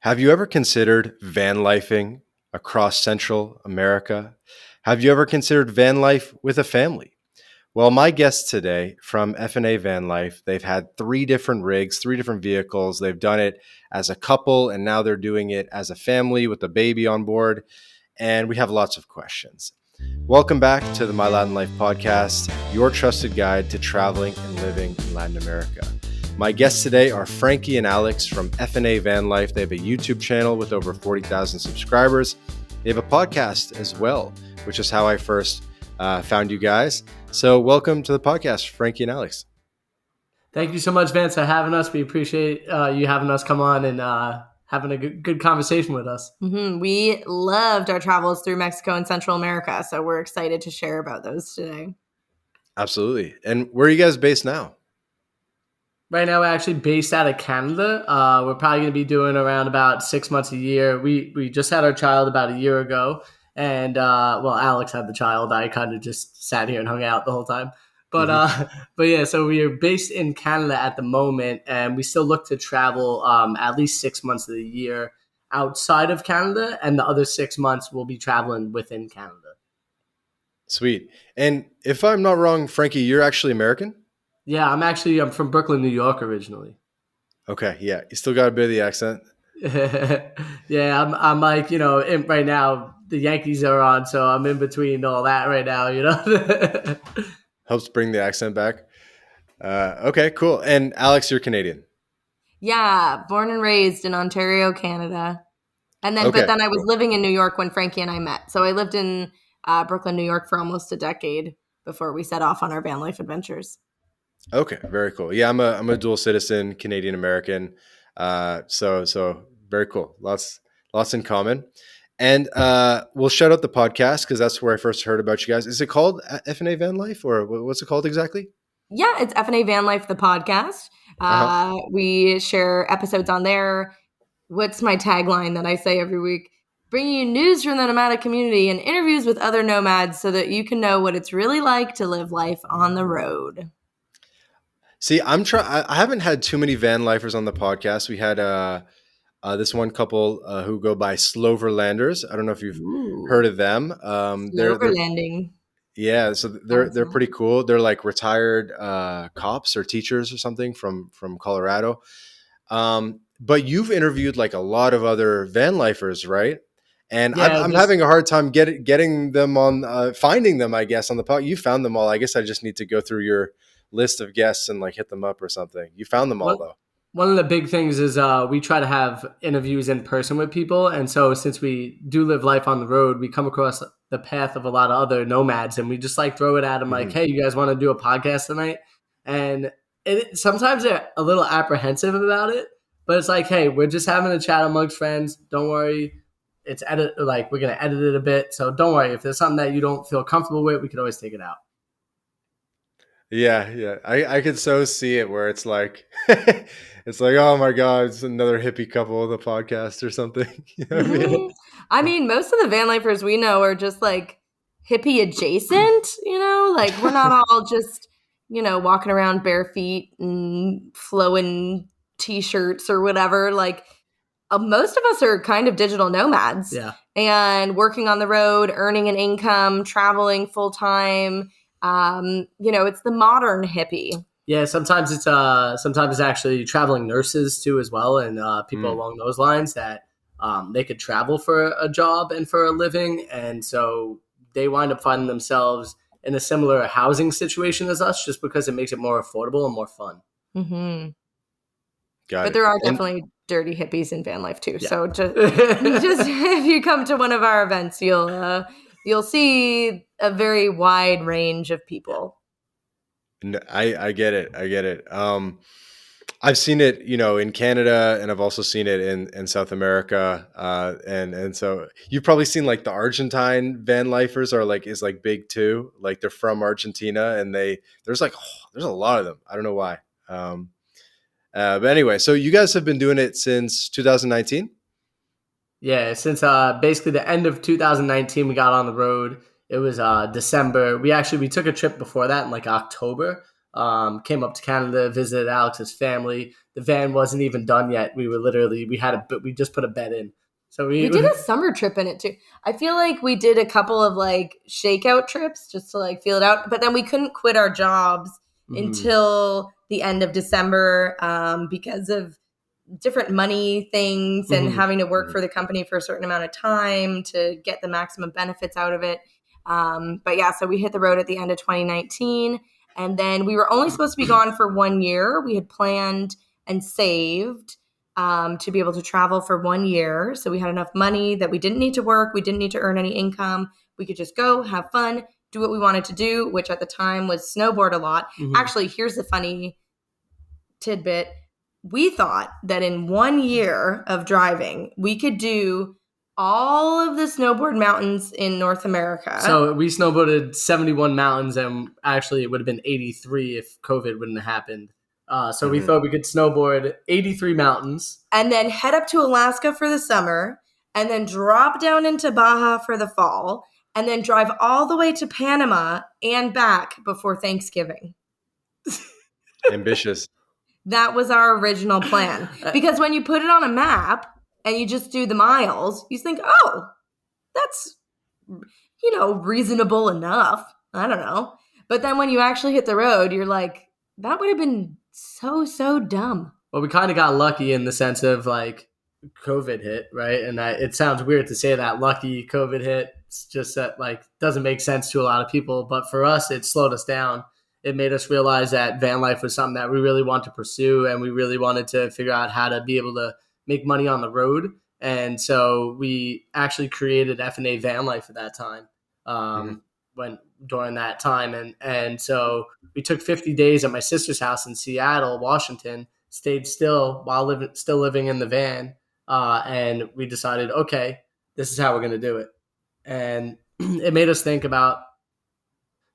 Have you ever considered van lifing across Central America? Have you ever considered van life with a family? Well, my guests today from FnA Van Life, they've had three different rigs, three different vehicles. They've done it as a couple, and now they're doing it as a family with a baby on board. And we have lots of questions. Welcome back to the My Latin Life podcast, your trusted guide to traveling and living in Latin America. My guests today are Frankie and Alex from FnA Van Life. They have a YouTube channel with over 40,000 subscribers. They have a podcast as well, which is how I first found you guys. So welcome to the podcast, Frankie and Alex. Thank you so much, Vance, for having us. We appreciate you having us come on and having a good conversation with us. Mm-hmm. We loved our travels through Mexico and Central America, so we're excited to share about those today. Absolutely. And where are you guys based now? Right now, we're actually based out of Canada. We're probably going to be doing around about 6 months a year. We just had our child about a year ago. And, Alex had the child. I kind of just sat here and hung out the whole time. But yeah, so we are based in Canada at the moment, and we still look to travel at least 6 months of the year outside of Canada, and the other 6 months we'll be traveling within Canada. Sweet. And if I'm not wrong, Frankie, you're actually American? Yeah, I'm from Brooklyn, New York originally. Okay, yeah. You still got a bit of the accent? Yeah, I'm like, right now the Yankees are on, so I'm in between all that right now, Helps bring the accent back. Okay, cool. And Alex, you're Canadian. Yeah, born and raised in Ontario, Canada. And then, Okay, but then I was cool. living in New York when Frankie and I met. So I lived in Brooklyn, New York for almost a decade before we set off on our van life adventures. Okay, very cool. Yeah, I'm a dual citizen, Canadian American. So very cool. Lots in common. And we'll shout out the podcast because that's where I first heard about you guys. Is it called FnA Van Life, or what's it called exactly? Yeah, it's FnA Van Life, the podcast. We share episodes on there. What's my tagline that I say every week? Bringing you news from the nomadic community and interviews with other nomads so that you can know what it's really like to live life on the road. See, I haven't had too many van lifers on the podcast. We had this one couple who go by Sloverlanders. I don't know if you've heard of them. They're Overlanding. yeah, so they're pretty cool. They're like retired cops or teachers or something from Colorado. But you've interviewed like a lot of other van lifers, right? And Yeah, I'm having a hard time getting them on, finding them, I guess, on the pod. You found them all. I guess I just need to go through your list of guests and like hit them up or something. You found them all though. One of the big things is we try to have interviews in person with people. And so since we do live life on the road, we come across the path of a lot of other nomads, and we just like throw it at them like, hey, you guys want to do a podcast tonight? And sometimes they're a little apprehensive about it, but it's like, hey, we're just having a chat amongst friends. Don't worry. We're going to edit it a bit. So don't worry. If there's something that you don't feel comfortable with, we could always take it out. Yeah. I could so see it where it's like, oh my God, it's another hippie couple of the podcast or something. You know what I mean? I mean, most of the van lifers we know are just like hippie adjacent, like we're not all just, walking around bare feet and flowing t-shirts or whatever. Like most of us are kind of digital nomads and working on the road, earning an income, traveling full time. It's the modern hippie. Yeah, sometimes it's actually traveling nurses too as well, and people along those lines that they could travel for a job and for a living, and so they wind up finding themselves in a similar housing situation as us, just because it makes it more affordable and more fun. Mm-hmm. But there are definitely dirty hippies in van life too. Yeah. So just if you come to one of our events, you'll see a very wide range of people. I get it. I've seen it, in Canada, and I've also seen it in South America. And so you've probably seen like the Argentine van lifers is big too. Like they're from Argentina, and there's a lot of them. I don't know why. But anyway, so you guys have been doing it since 2019? Yeah, since basically the end of 2019, we got on the road. It was December. We took a trip before that in like October. came up to Canada, visited Alex's family. The van wasn't even done yet. We just put a bed in. So we did a summer trip in it too. I feel like we did a couple of like shakeout trips just to like feel it out. But then we couldn't quit our jobs until the end of December because of different money things and having to work for the company for a certain amount of time to get the maximum benefits out of it. But yeah, so we hit the road at the end of 2019. And then we were only supposed to be gone for 1 year. We had planned and saved to be able to travel for 1 year. So we had enough money that we didn't need to work. We didn't need to earn any income. We could just go, have fun, do what we wanted to do, which at the time was snowboard a lot. Actually, here's the funny tidbit. We thought that in 1 year of driving, we could do all of the snowboard mountains in North America. So we snowboarded 71 mountains, and actually it would have been 83 if COVID wouldn't have happened. So we thought we could snowboard 83 mountains. And then head up to Alaska for the summer, and then drop down into Baja for the fall, and then drive all the way to Panama and back before Thanksgiving. Ambitious. That was our original plan. Because when you put it on a map and you just do the miles, you think, oh, that's, reasonable enough. I don't know. But then when you actually hit the road, you're like, that would have been so dumb. Well, we kind of got lucky in the sense of like COVID hit, right? And it sounds weird to say that lucky COVID hit. It's just that like doesn't make sense to a lot of people. But for us, it slowed us down. It made us realize that van life was something that we really want to pursue, and we really wanted to figure out how to be able to make money on the road. And so we actually created FnA Van Life at that time, during that time. And so we took 50 days at my sister's house in Seattle, Washington, stayed still while still living in the van. And we decided, okay, this is how we're going to do it. And it made us think about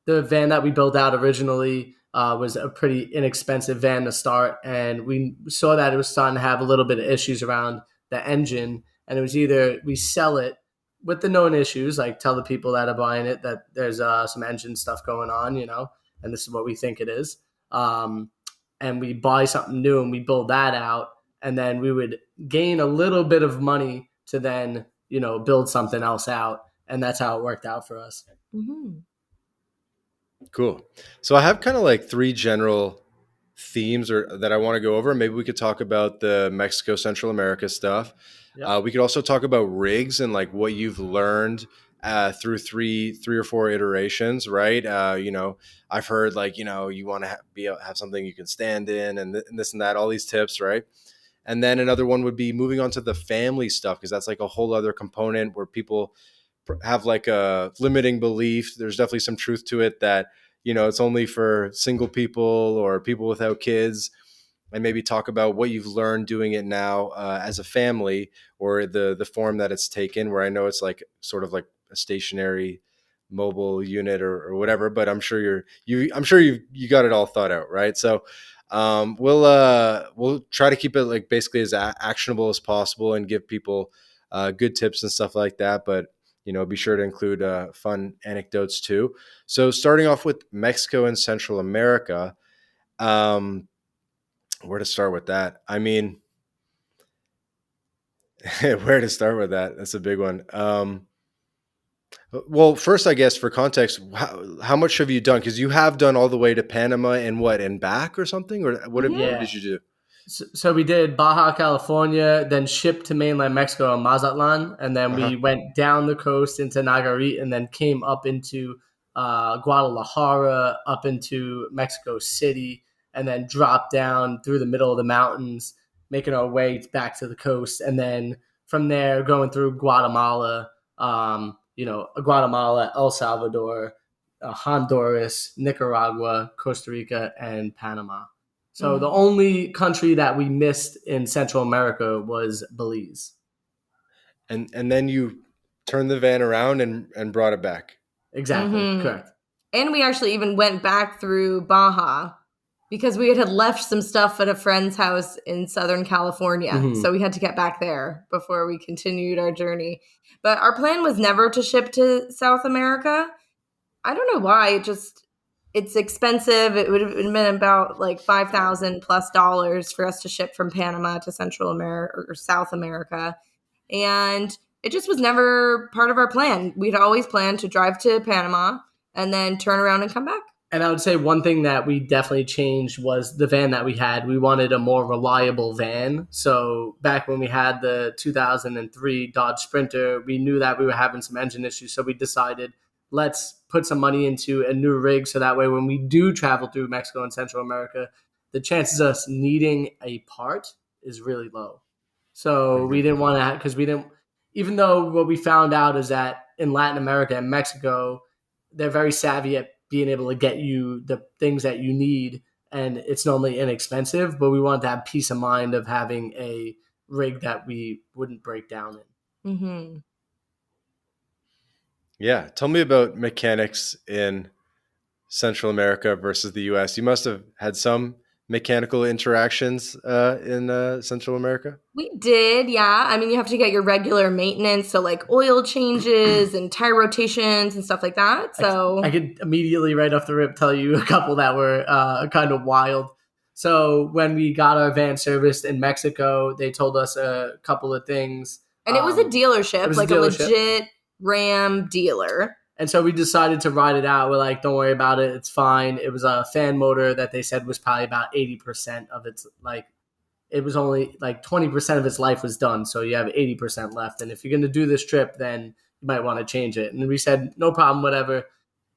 the van that we built out originally was a pretty inexpensive van to start. And we saw that it was starting to have a little bit of issues around the engine. And it was either we sell it with the known issues, like tell the people that are buying it that there's some engine stuff going on, and this is what we think it is. And we buy something new and we build that out. And then we would gain a little bit of money to then, build something else out. And that's how it worked out for us. Mm-hmm. Cool. So I have kind of like 3 general themes that I want to go over. Maybe we could talk about the Mexico, Central America stuff. Yep. We could also talk about rigs and like what you've learned through three or 4 iterations, right? I've heard like, you want to have something you can stand in and this and that, all these tips, right? And then another one would be moving on to the family stuff, because that's like a whole other component where people have like a limiting belief. There's definitely some truth to it that, it's only for single people or people without kids, and maybe talk about what you've learned doing it now as a family, or the form that it's taken, where I know it's like sort of like a stationary mobile unit or whatever, but I'm sure you got it all thought out, right? So we'll try to keep it like basically as actionable as possible and give people good tips and stuff like that. But be sure to include fun anecdotes too. So starting off with Mexico and Central America, where to start with that? I mean, where to start with that? That's a big one. Well, first, I guess for context, how much have you done? Because you have done all the way to Panama and back or something? Or what did you do? So we did Baja California, then shipped to mainland Mexico and Mazatlan, and then we went down the coast into Nayarit, and then came up into Guadalajara, up into Mexico City, and then dropped down through the middle of the mountains, making our way back to the coast, and then from there going through Guatemala, Guatemala, El Salvador, Honduras, Nicaragua, Costa Rica, and Panama. So the only country that we missed in Central America was Belize. And then you turned the van around and brought it back. Exactly, correct. And we actually even went back through Baja because we had left some stuff at a friend's house in Southern California. So we had to get back there before we continued our journey. But our plan was never to ship to South America. I don't know why. it's expensive. It would have been about like $5,000+ for us to ship from Panama to Central America or South America. And it just was never part of our plan. We'd always planned to drive to Panama and then turn around and come back. And I would say one thing that we definitely changed was the van that we had. We wanted a more reliable van. So back when we had the 2003 Dodge Sprinter, we knew that we were having some engine issues. So we decided, let's put some money into a new rig so that way when we do travel through Mexico and Central America, the chances of us needing a part is really low. So we didn't want to, because we didn't, even though what we found out is that in Latin America and Mexico, they're very savvy at being able to get you the things that you need, and it's normally inexpensive, but we wanted to have peace of mind of having a rig that we wouldn't break down in. Mm-hmm. Yeah. Tell me about mechanics in Central America versus the US. You must have had some mechanical interactions in Central America. We did, yeah. I mean, you have to get your regular maintenance, so like oil changes and tire rotations and stuff like that. So I could immediately right off the rip tell you a couple that were kind of wild. So when we got our van serviced in Mexico, they told us a couple of things. And it was a dealership, a legit Ram dealer. And so we decided to ride it out. We're like, don't worry about it. It's fine. It was a fan motor that they said was probably about 80% of its, like, it was only like 20% of its life was done. So you have 80% left. And if you're going to do this trip, then you might want to change it. And we said, no problem, whatever.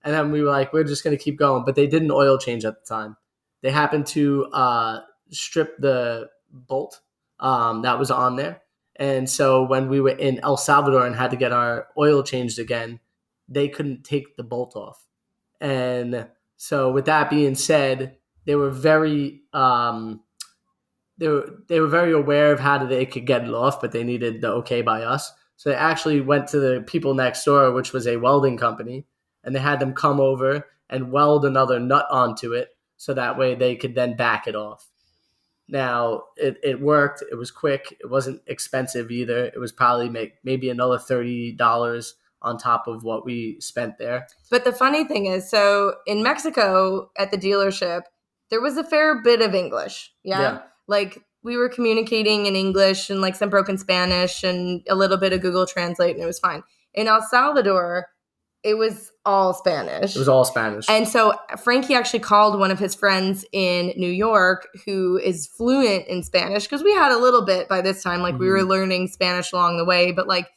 And then we were like, we're just going to keep going. But they did an oil change at the time. They happened to strip the bolt that was on there. And so when we were in El Salvador and had to get our oil changed again, they couldn't take the bolt off. And so with that being said, they were very they were very aware of how they could get it off, but they needed the okay by us. So they actually went to the people next door, which was a welding company, and they had them come over and weld another nut onto it so that way they could then back it off. Now, it worked. It was quick. It wasn't expensive either. It was probably maybe another $30 on top of what we spent there. But the funny thing is, so in Mexico at the dealership, there was a fair bit of English. Yeah. Like we were communicating in English and like some broken Spanish and a little bit of Google Translate, and it was fine. In El Salvador, it was all Spanish. It was all Spanish. And so Frankie actually called one of his friends in New York who is fluent in Spanish, because we had a little bit by this time. Like we were learning Spanish along the way, but like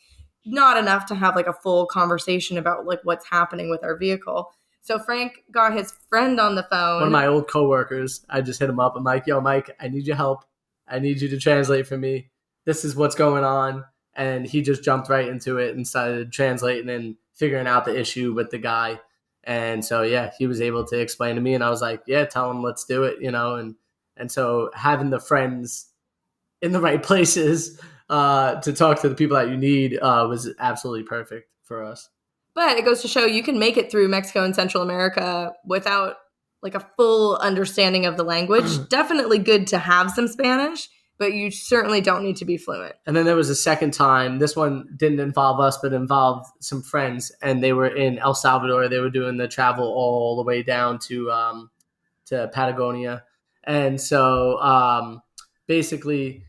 not enough to have like a full conversation about like what's happening with our vehicle. So Frank got his friend on the phone. One of my old coworkers, I just hit him up. I'm like, yo, Mike, I need your help. I need you to translate for me. This is what's going on. And he just jumped right into it and started translating and figuring out the issue with the guy. And so, yeah, he was able to explain to me. And I was like, yeah, tell him, let's do it, you know. And so having the friends in the right places to talk to the people that you need was absolutely perfect for us. But it goes to show you can make it through Mexico and Central America without like a full understanding of the language. Definitely good to have some Spanish, but you certainly don't need to be fluent. And then there was a second time. This one didn't involve us, but involved some friends. And they were in El Salvador. They were doing the travel all the way down to Patagonia. And so basically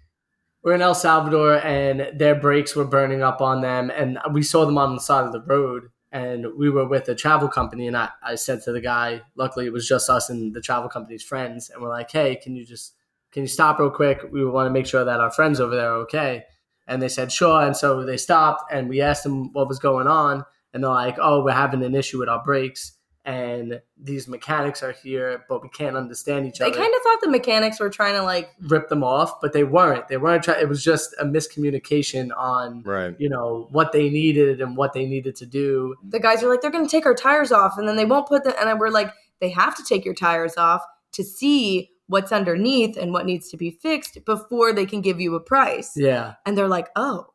we're in El Salvador and their brakes were burning up on them. And we saw them on the side of the road. And we were with a travel company. And I said to the guy, luckily it was just us and the travel company's friends. And we're like, hey, can you stop real quick? We want to make sure that our friends over there are okay. And they said, sure. And so they stopped and we asked them what was going on. And they're like, oh, we're having an issue with our brakes. And these mechanics are here, but we can't understand each other. They kind of thought the mechanics were trying to like rip them off, but they weren't. They weren't trying. It was just a miscommunication on, you know, what they needed and what they needed to do. The guys are like, they're going to take our tires off and then they won't put them. And we're like, they have to take your tires off to see what's underneath and what needs to be fixed before they can give you a price. Yeah. And they're like, oh,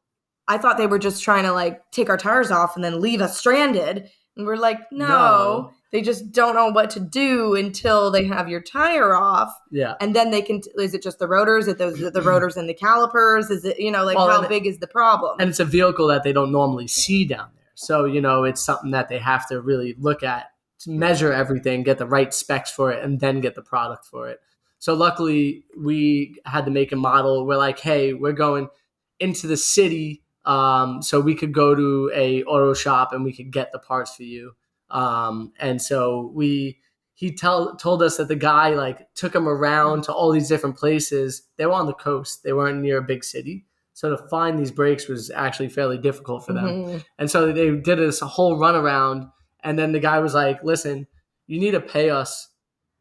I thought they were just trying to like take our tires off and then leave us stranded. And we're like, no, they just don't know what to do until they have your tire off. Yeah. And then they can, is it just the rotors? Is it the rotors and the calipers? Is it, you know, like how big is the problem? And it's a vehicle that they don't normally see down there. So, you know, it's something that they have to really look at measure everything, get the right specs for it, and then get the product for it. So luckily, we had to make a model. We're like, hey, we're going into the city, so we could go to a auto shop and we could get the parts for you. And so he told us that the guy like took him around to all these different places. They were on the coast. They weren't near a big city. So to find these brakes was actually fairly difficult for them. Mm-hmm. And so they did this whole runaround. And then the guy was like, listen, you need to pay us,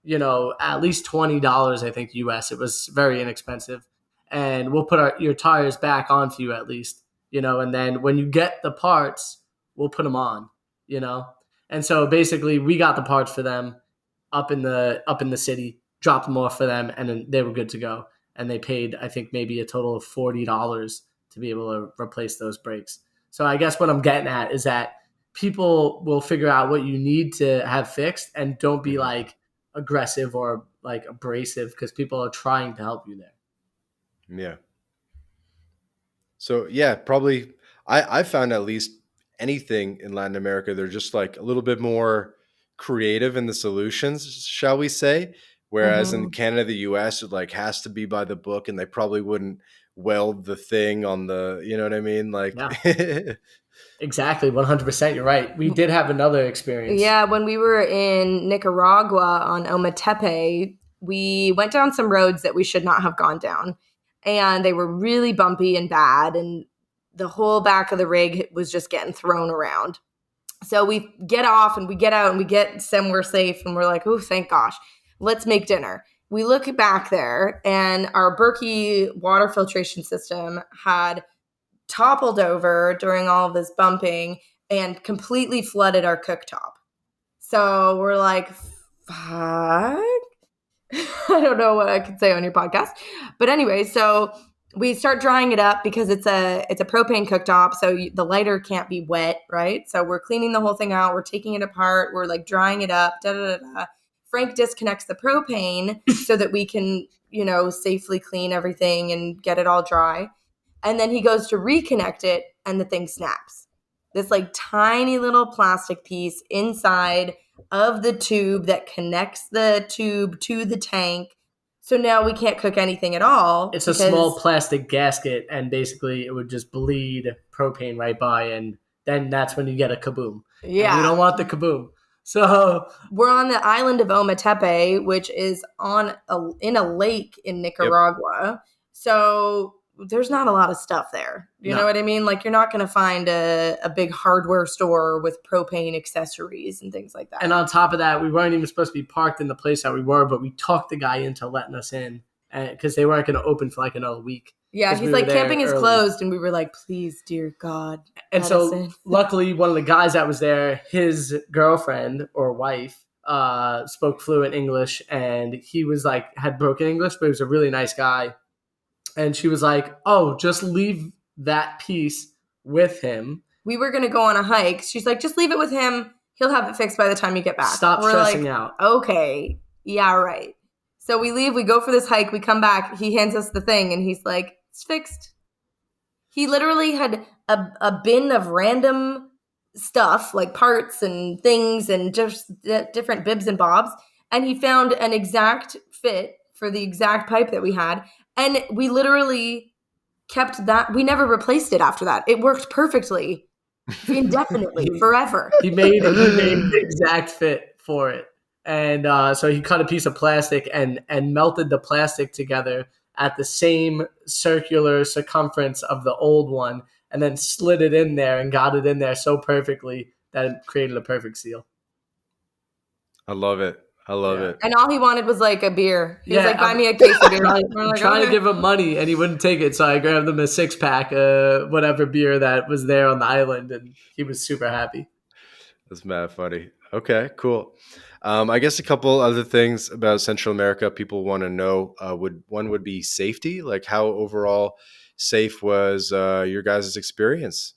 at least $20, I think, US. It was very inexpensive. And we'll put your tires back on for you at least, and then when you get the parts, we'll put them on, And so basically we got the parts for them up in the city, dropped them off for them, and then they were good to go. And they paid, I think, maybe a total of $40 to be able to replace those brakes. So I guess what I'm getting at is that people will figure out what you need to have fixed, and don't be like aggressive or like abrasive, because people are trying to help you there. Yeah. So yeah, probably I found at least anything in Latin America, they're just like a little bit more creative in the solutions, shall we say? Whereas in Canada, the US, it like has to be by the book, and they probably wouldn't weld the thing on the, you know what I mean? Like, yeah. Exactly. 100%. You're right. We did have another experience. Yeah. When we were in Nicaragua on Ometepe, we went down some roads that we should not have gone down, and they were really bumpy and bad. And the whole back of the rig was just getting thrown around. So we get off and we get out and we get somewhere safe, and we're like, oh, thank gosh, let's make dinner. We look back there, and our Berkey water filtration system had toppled over during all of this bumping and completely flooded our cooktop. So we're like, fuck. I don't know what I could say on your podcast. But anyway, so we start drying it up because it's a propane cooktop, so the lighter can't be wet, right? So we're cleaning the whole thing out. We're taking it apart. We're like drying it up. Frank disconnects the propane so that we can, safely clean everything and get it all dry. And then he goes to reconnect it, and the thing snaps. This like tiny little plastic piece inside of the tube that connects the tube to the tank. So now we can't cook anything at all. It's a small plastic gasket, and basically it would just bleed propane right by, and then that's when you get a kaboom. Yeah. And we don't want the kaboom. So we're on the island of Ometepe, which is in a lake in Nicaragua. Yep. So there's not a lot of stuff there. You know what I mean? Like, you're not going to find a big hardware store with propane accessories and things like that. And on top of that, we weren't even supposed to be parked in the place that we were, but we talked the guy into letting us in because they weren't going to open for like another week. Yeah, he's like, camping is closed. And we were like, please, dear God. And so luckily, one of the guys that was there, his girlfriend or wife, spoke fluent English, and he was like, had broken English, but he was a really nice guy. And she was like, oh, just leave that piece with him. We were going to go on a hike. She's like, just leave it with him. He'll have it fixed by the time you get back. Stop stressing out. Okay. Yeah, right. So we leave. We go for this hike. We come back. He hands us the thing, and he's like, it's fixed. He literally had a bin of random stuff, like parts and things and just different bibs and bobs. And he found an exact fit for the exact pipe that we had. And we literally kept that. We never replaced it after that. It worked perfectly, indefinitely, forever. He made the exact fit for it. And so he cut a piece of plastic and melted the plastic together at the same circular circumference of the old one, and then slid it in there and got it in there so perfectly that it created a perfect seal. I love it. And all he wanted was like a beer. He was like, buy me a case of beer. I'm trying to give him money, and he wouldn't take it. So I grabbed him a 6-pack, whatever beer that was there on the island, and he was super happy. That's mad funny. Okay, cool. I guess a couple other things about Central America people want to know. One would be safety. Like, how overall safe was your guys' experience?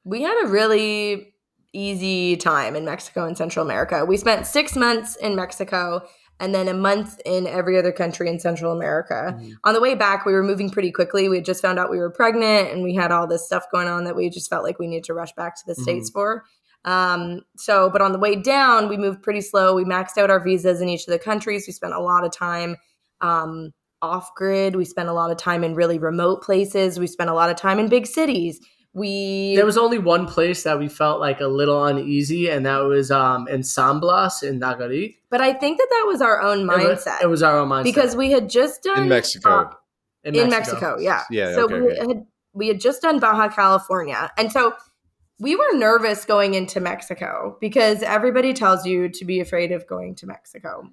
We had a really easy time in Mexico and Central America. We spent 6 months in Mexico and then a month in every other country in Central America. Mm-hmm. On the way back, we were moving pretty quickly. We had just found out we were pregnant, and we had all this stuff going on that we just felt like we needed to rush back to the States for. But on the way down, we moved pretty slow. We maxed out our visas in each of the countries. We spent a lot of time off grid. We spent a lot of time in really remote places. We spent a lot of time in big cities. There was only one place that we felt like a little uneasy, and that was in San Blas in Nayarit. But I think that was our own mindset. It was our own mindset. Because we had just done... In Mexico. In Mexico, yeah. So okay. we had just done Baja California. And so we were nervous going into Mexico because everybody tells you to be afraid of going to Mexico.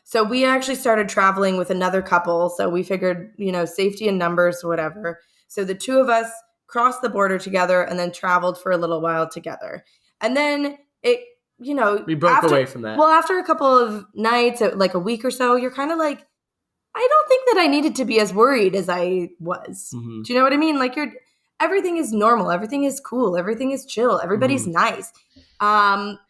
So we actually started traveling with another couple. So we figured, safety in numbers, whatever. So the two of us crossed the border together and then traveled for a little while together. And then we broke away from that. Well, after a couple of nights, like a week or so, you're kind of like, I don't think that I needed to be as worried as I was. Mm-hmm. Do you know what I mean? Like everything is normal. Everything is cool. Everything is chill. Everybody's nice.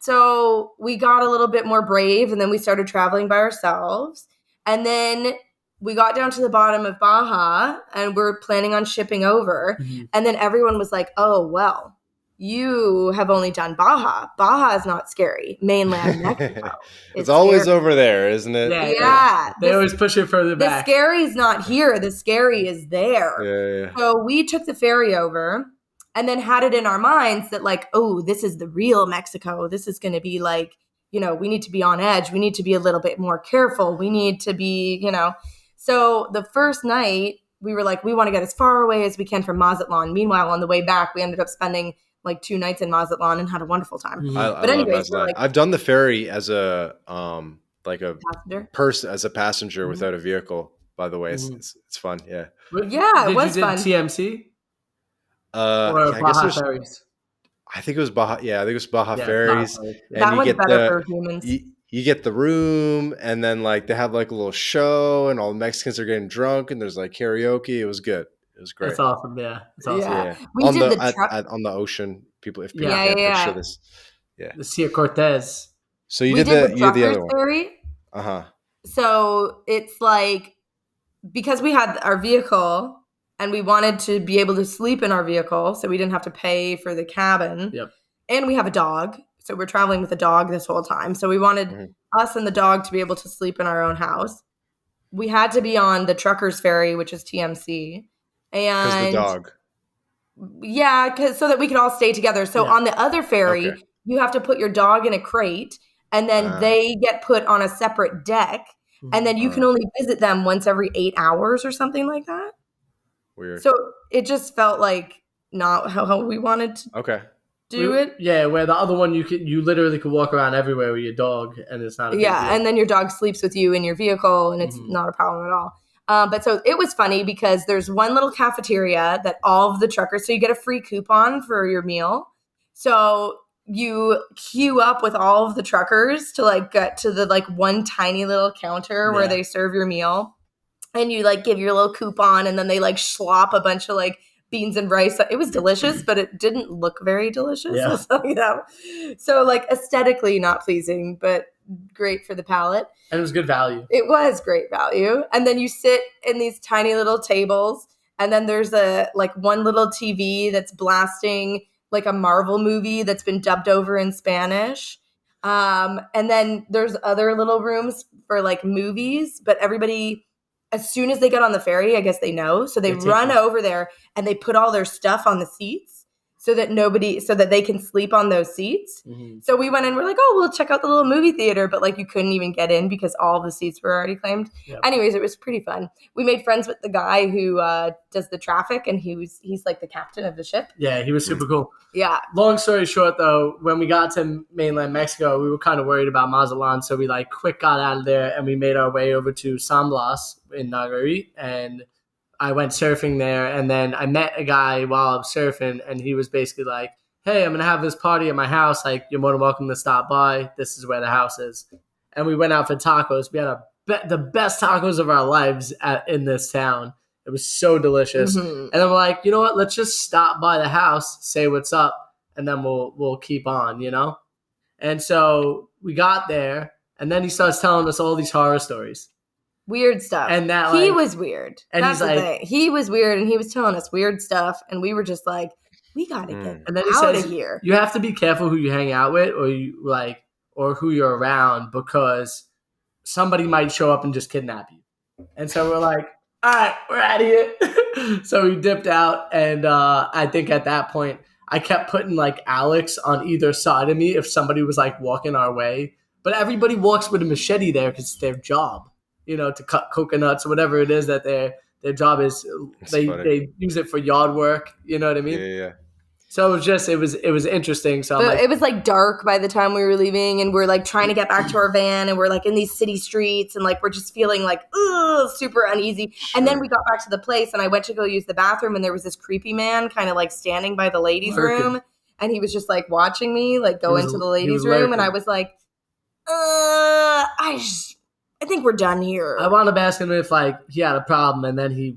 So we got a little bit more brave, and then we started traveling by ourselves. And then we got down to the bottom of Baja, and we're planning on shipping over. Mm-hmm. And then everyone was like, oh, well, you have only done Baja. Baja is not scary. Mainland Mexico. It's always scary over there, isn't it? Yeah. They always push it further back. The scary is not here. The scary is there. Yeah. So we took the ferry over and then had it in our minds that like, oh, this is the real Mexico. This is going to be like, we need to be on edge. We need to be a little bit more careful. We need to be, So the first night we were like, we want to get as far away as we can from Mazatlan. Meanwhile, on the way back, we ended up spending like 2 nights in Mazatlan and had a wonderful time. Mm-hmm. But anyways, I've done the ferry as a person, as a passenger mm-hmm. without a vehicle. By the way, it's fun. Yeah. Yeah, it was fun. TMC. Or Baja ferries. I think it was Baja. Yeah, I think it was Baja ferries. And that one's better for humans. You get the room, and then like they have like a little show, and all the Mexicans are getting drunk, and there's like karaoke. It was good. It was great. That's awesome. Yeah, it's awesome. Yeah. We on did on the ocean. People can't picture this. Yeah, the Cia Cortez. So you did the other one. Ferry. Uh-huh. So it's like because we had our vehicle and we wanted to be able to sleep in our vehicle, so we didn't have to pay for the cabin. Yep. And we have a dog, so we're traveling with a dog this whole time. So we wanted us and the dog to be able to sleep in our own house. We had to be on the truckers ferry, which is TMC. And because the dog. Yeah, so that we could all stay together. So on the other ferry, you have to put your dog in a crate, and then they get put on a separate deck, and then you can only visit them once every 8 hours or something like that. Weird. So it just felt like not how we wanted to do it. Yeah, where the other one you literally could walk around everywhere with your dog, and it's not a big deal. And then your dog sleeps with you in your vehicle, and it's not a problem at all. But so it was funny because there's one little cafeteria that all of the truckers, so you get a free coupon for your meal. So you queue up with all of the truckers to like get to the like one tiny little counter where they serve your meal, and you like give your little coupon, and then they like slop a bunch of like beans and rice. It was delicious, but it didn't look very delicious. Yeah. So like aesthetically not pleasing, but great for the palate. And it was good value. It was great value. And then you sit in these tiny little tables, and then there's one little TV that's blasting like a Marvel movie that's been dubbed over in Spanish. And then there's other little rooms for like movies, but everybody, as soon as they get on the ferry, I guess they know. So they run over there and they put all their stuff on the seats so that they can sleep on those seats. Mm-hmm. So we went in, we're like, oh, we'll check out the little movie theater. But like you couldn't even get in because all the seats were already claimed. Yep. Anyways, it was pretty fun. We made friends with the guy who does the traffic, and he's like the captain of the ship. Yeah, he was super cool. Yeah. Long story short, though, when we got to mainland Mexico, we were kind of worried about Mazatlan. So we like quick got out of there, and we made our way over to San Blas in Nayarit, and I went surfing there, and then I met a guy while I was surfing, and he was basically like, hey, I'm going to have this party at my house. Like, you're more than welcome to stop by. This is where the house is. And we went out for tacos. We had the best tacos of our lives in this town. It was so delicious. Mm-hmm. And I'm like, you know what? Let's just stop by the house, say what's up, and then we'll keep on, And so we got there, and then he starts telling us all these horror stories. Weird stuff. And that he was weird. And that's he's the like, thing. He was weird, and he was telling us weird stuff, and we were just like, we gotta get And then he out says, of here. you have to be careful who you hang out with, or who you're around, because somebody might show up and just kidnap you. And so we're like, all right, we're out of here. So we dipped out, and I think at that point, I kept putting like Alex on either side of me if somebody was like walking our way. But everybody walks with a machete there because it's their job, to cut coconuts or whatever it is that their job is. They use it for yard work. You know what I mean? Yeah. So it was interesting. So it was like dark by the time we were leaving, and we're like trying to get back to our van, and we're like in these city streets, and like we're just feeling like super uneasy. Sure. And then we got back to the place, and I went to go use the bathroom, and there was this creepy man kind of like standing by the ladies' room, and he was just like watching me like go into the ladies' room, and I was like, I think we're done here. I wound up asking him if like he had a problem, and then he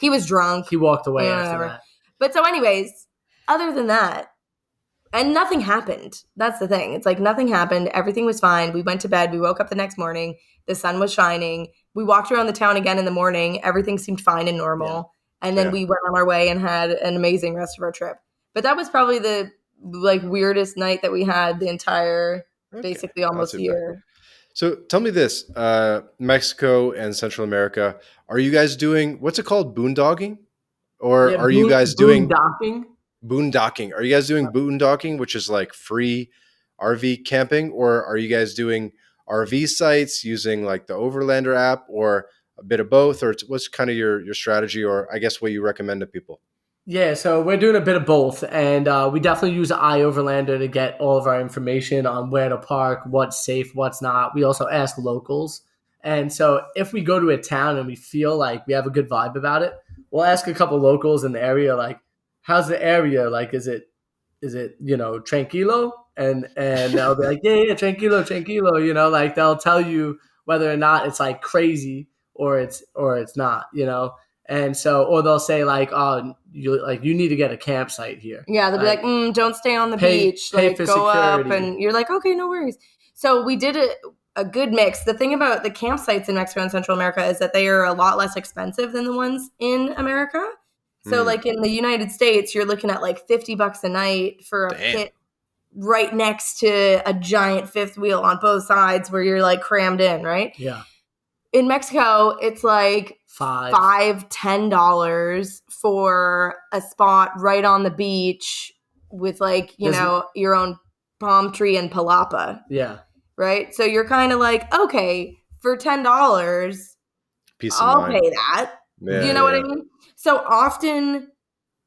was drunk. He walked away after that. But so anyways, other than that, and nothing happened. That's the thing. It's like nothing happened. Everything was fine. We went to bed. We woke up the next morning. The sun was shining. We walked around the town again in the morning. Everything seemed fine and normal. Yeah. And then we went on our way and had an amazing rest of our trip. But that was probably the like weirdest night that we had the entire basically almost year. Bad. So tell me this, Mexico and Central America, are you guys doing, what's it called, boondogging? Or are you guys doing boondocking? Are you guys doing boondocking, which is like free RV camping? Or are you guys doing RV sites using like the Overlander app, or a bit of both? Or what's kind of your strategy, or I guess what you recommend to people? Yeah, so we're doing a bit of both, and we definitely use iOverlander to get all of our information on where to park, what's safe, what's not. We also ask locals. And so if we go to a town and we feel like we have a good vibe about it, we'll ask a couple locals in the area, like, how's the area? Like, is it tranquilo? And they'll be like, yeah, tranquilo, like they'll tell you whether or not it's like crazy or it's not, And so, or they'll say like, oh, you need to get a campsite here. Yeah, they'll be like, don't stay on the beach. Like, go security. Up, and you're like, okay, no worries. So we did a good mix. The thing about the campsites in Mexico and Central America is that they are a lot less expensive than the ones in America. So like in the United States, you're looking at like $50 a night for a pit right next to a giant fifth wheel on both sides where you're like crammed in, right? Yeah. In Mexico, it's like $10 for a spot right on the beach with like, your own palm tree and palapa. Yeah. Right? So you're kind of like, okay, for $10, I'll pay that. Yeah, you know what I mean? So often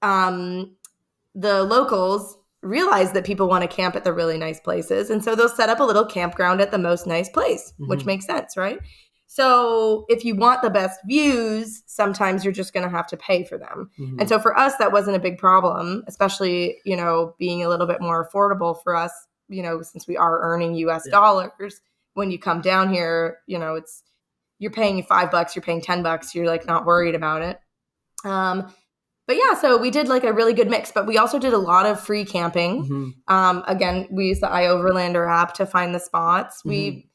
the locals realize that people want to camp at the really nice places. And so they'll set up a little campground at the most nice place, which makes sense, right? So if you want the best views, sometimes you're just going to have to pay for them. Mm-hmm. And so for us, that wasn't a big problem, especially, being a little bit more affordable for us, since we are earning US dollars. When you come down here, you're paying $5, you're paying $10, you're like not worried about it. But yeah, so we did like a really good mix, but we also did a lot of free camping. Mm-hmm. Again, we used the iOverlander app to find the spots. Mm-hmm. We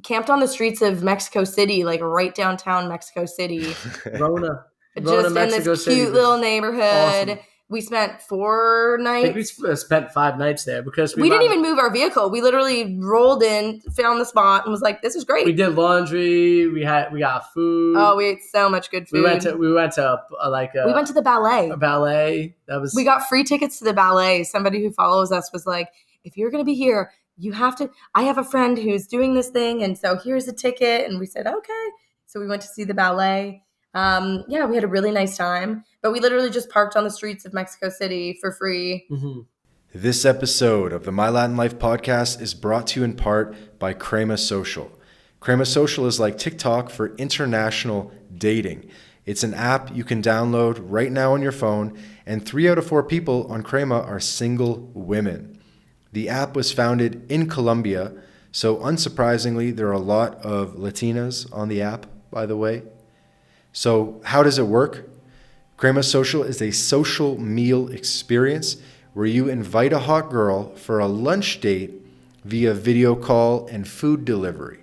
camped on the streets of Mexico City, like right downtown Mexico City. Rona, just Mexico in this City cute little neighborhood. Awesome. We spent 4 nights. I think we spent 5 nights there because we didn't even move our vehicle. We literally rolled in, found the spot, and was like, "This is great." We did laundry. We got food. Oh, we ate so much good food. We went to we went to the ballet. A ballet. We got free tickets to the ballet. Somebody who follows us was like, "If you're going to be here, you have to. I have a friend who's doing this thing, and so here's a ticket." And we said, "Okay." So we went to see the ballet. We had a really nice time, but we literally just parked on the streets of Mexico City for free. Mm-hmm. This episode of the My Latin Life podcast is brought to you in part by FnA Social. FnA Social is like TikTok for international dating. It's an app you can download right now on your phone, and 3 out of 4 people on FnA are single women. The app was founded in Colombia, so unsurprisingly, there are a lot of Latinas on the app, by the way. So how does it work? FnA Social is a social meal experience where you invite a hot girl for a lunch date via video call and food delivery.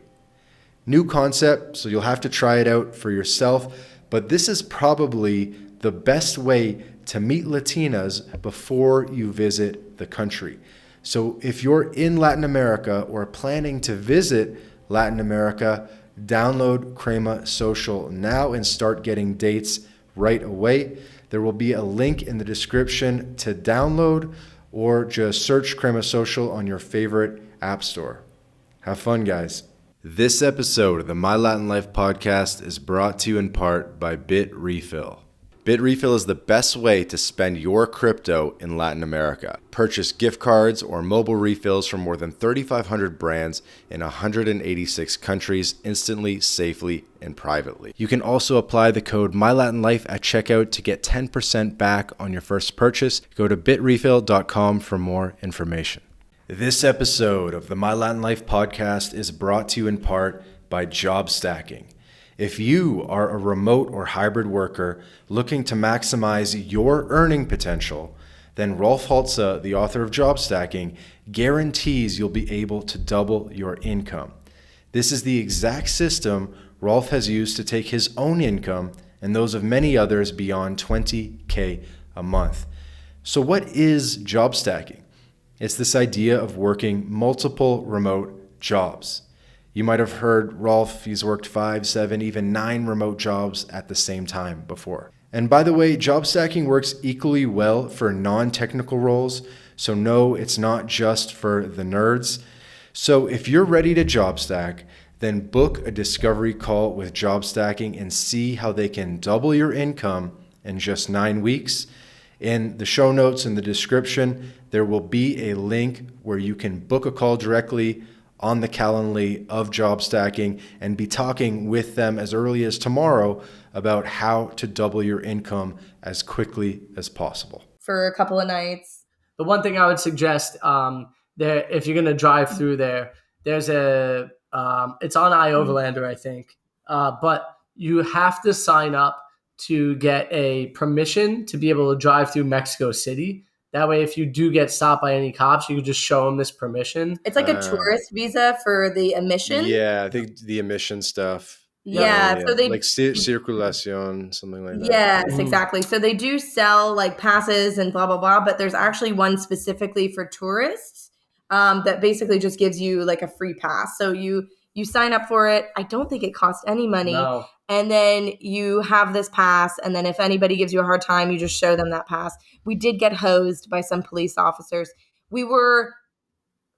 New concept, so you'll have to try it out for yourself, but this is probably the best way to meet Latinas before you visit the country. So if you're in Latin America or planning to visit Latin America, download Crema Social now and start getting dates right away. There will be a link in the description to download, or just search Crema Social on your favorite app store. Have fun, guys. This episode of the My Latin Life podcast is brought to you in part by BitRefill. BitRefill is the best way to spend your crypto in Latin America. Purchase gift cards or mobile refills from more than 3,500 brands in 186 countries instantly, safely, and privately. You can also apply the code MyLatinLife at checkout to get 10% back on your first purchase. Go to bitrefill.com for more information. This episode of the My Latin Life podcast is brought to you in part by Job Stacking. If you are a remote or hybrid worker looking to maximize your earning potential, then Rolf Holtze, the author of Job Stacking, guarantees you'll be able to double your income. This is the exact system Rolf has used to take his own income and those of many others beyond $20K a month. So what is job stacking? It's this idea of working multiple remote jobs. You might have heard Rolf, he's worked 5, 7, even 9 remote jobs at the same time before. And by the way, job stacking works equally well for non-technical roles. So no, it's not just for the nerds. So if you're ready to job stack, then book a discovery call with Job Stacking and see how they can double your income in just 9 weeks. In the show notes in the description, there will be a link where you can book a call directly on the Calendly of Job Stacking and be talking with them as early as tomorrow about how to double your income as quickly as possible. For a couple of nights. The one thing I would suggest, there, if you're going to drive through there, there's a, it's on iOverlander, I think, but you have to sign up to get a permission to be able to drive through Mexico City. That way, if you do get stopped by any cops, you can just show them this permission. It's like a tourist visa for the emission. Yeah, I think the emission stuff. Yeah, so they like circulación, something like that. Yes, exactly. So they do sell like passes and blah blah blah, but there's actually one specifically for tourists that basically just gives you like a free pass. So you sign up for it. I don't think it costs any money. No. And then you have this pass, and then if anybody gives you a hard time, you just show them that pass. We did get hosed by some police officers. We were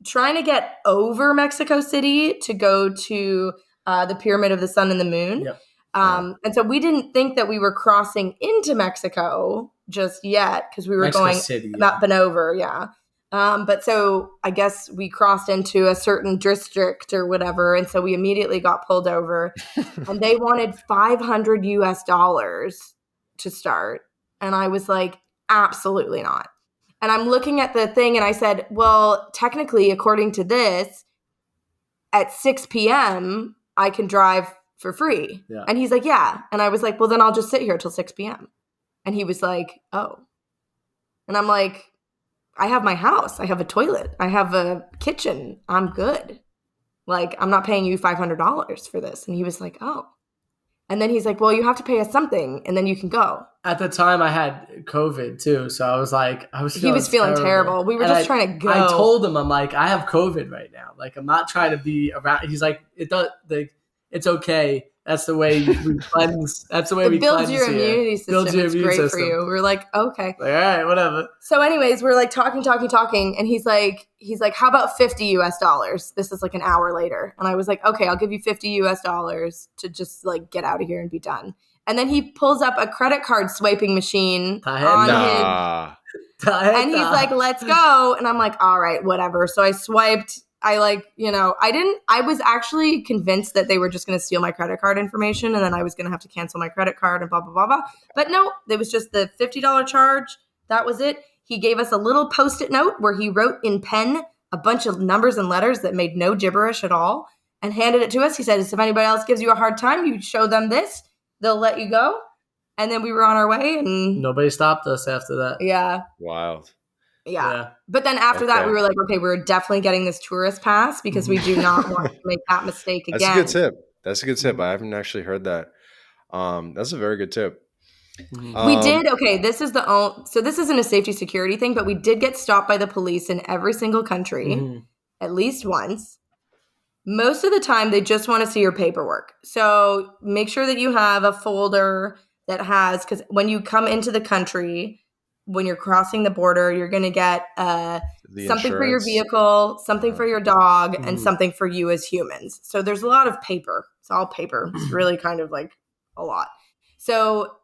trying to get over Mexico City to go to the Pyramid of the Sun and the Moon. Yep. And so we didn't think that we were crossing into Mexico just yet because we were Mexico going City, not been over, yeah. But so I guess we crossed into a certain district or whatever. And so we immediately got pulled over and they wanted $500 US to start. And I was like, absolutely not. And I'm looking at the thing and I said, well, technically, according to this, at 6 p.m., I can drive for free. Yeah. And he's like, yeah. And I was like, well, then I'll just sit here till 6 p.m. And he was like, oh. And I'm like, I have my house. I have a toilet. I have a kitchen. I'm good. Like, I'm not paying you $500 for this. And he was like, oh. And then he's like, well, you have to pay us something and then you can go. At the time I had COVID too. So I was like, he was feeling terrible. We were just trying to go. I told him, I'm like, I have COVID right now. Like, I'm not trying to be around. He's like, it's okay. That's the way we cleanse. That's the way we cleanse. It builds your immunity system. It's great for you. We're like, okay. Like, all right, whatever. So anyways, we're like talking. And he's like, how about $50 US? This is like an hour later. And I was like, okay, I'll give you $50 US to just like get out of here and be done. And then he pulls up a credit card swiping machine on his, and he's like, let's go. And I'm like, all right, whatever. So I swiped. I was actually convinced that they were just going to steal my credit card information and then I was going to have to cancel my credit card and blah, blah, blah, blah. But no, it was just the $50 charge. That was it. He gave us a little Post-it note where he wrote in pen a bunch of numbers and letters that made no gibberish at all and handed it to us. He said, if anybody else gives you a hard time, you show them this, they'll let you go. And then we were on our way and nobody stopped us after that. Yeah. Wild. Yeah. But then after that, we were like, okay, we're definitely getting this tourist pass because we do not want to make that mistake again. That's a good tip. I haven't actually heard that. That's a very good tip. Mhm. We did. Okay, this is so this isn't a safety security thing, but we did get stopped by the police in every single country Mhm. at least once. Most of the time, they just want to see your paperwork. So make sure that you have a folder that has, because when you come into the country, when you're crossing the border, you're going to get The something for your insurance. vehicle, something for your dog, and Mhm. something for you as humans. So there's a lot of paper. It's all paper. It's really kind of like a lot. So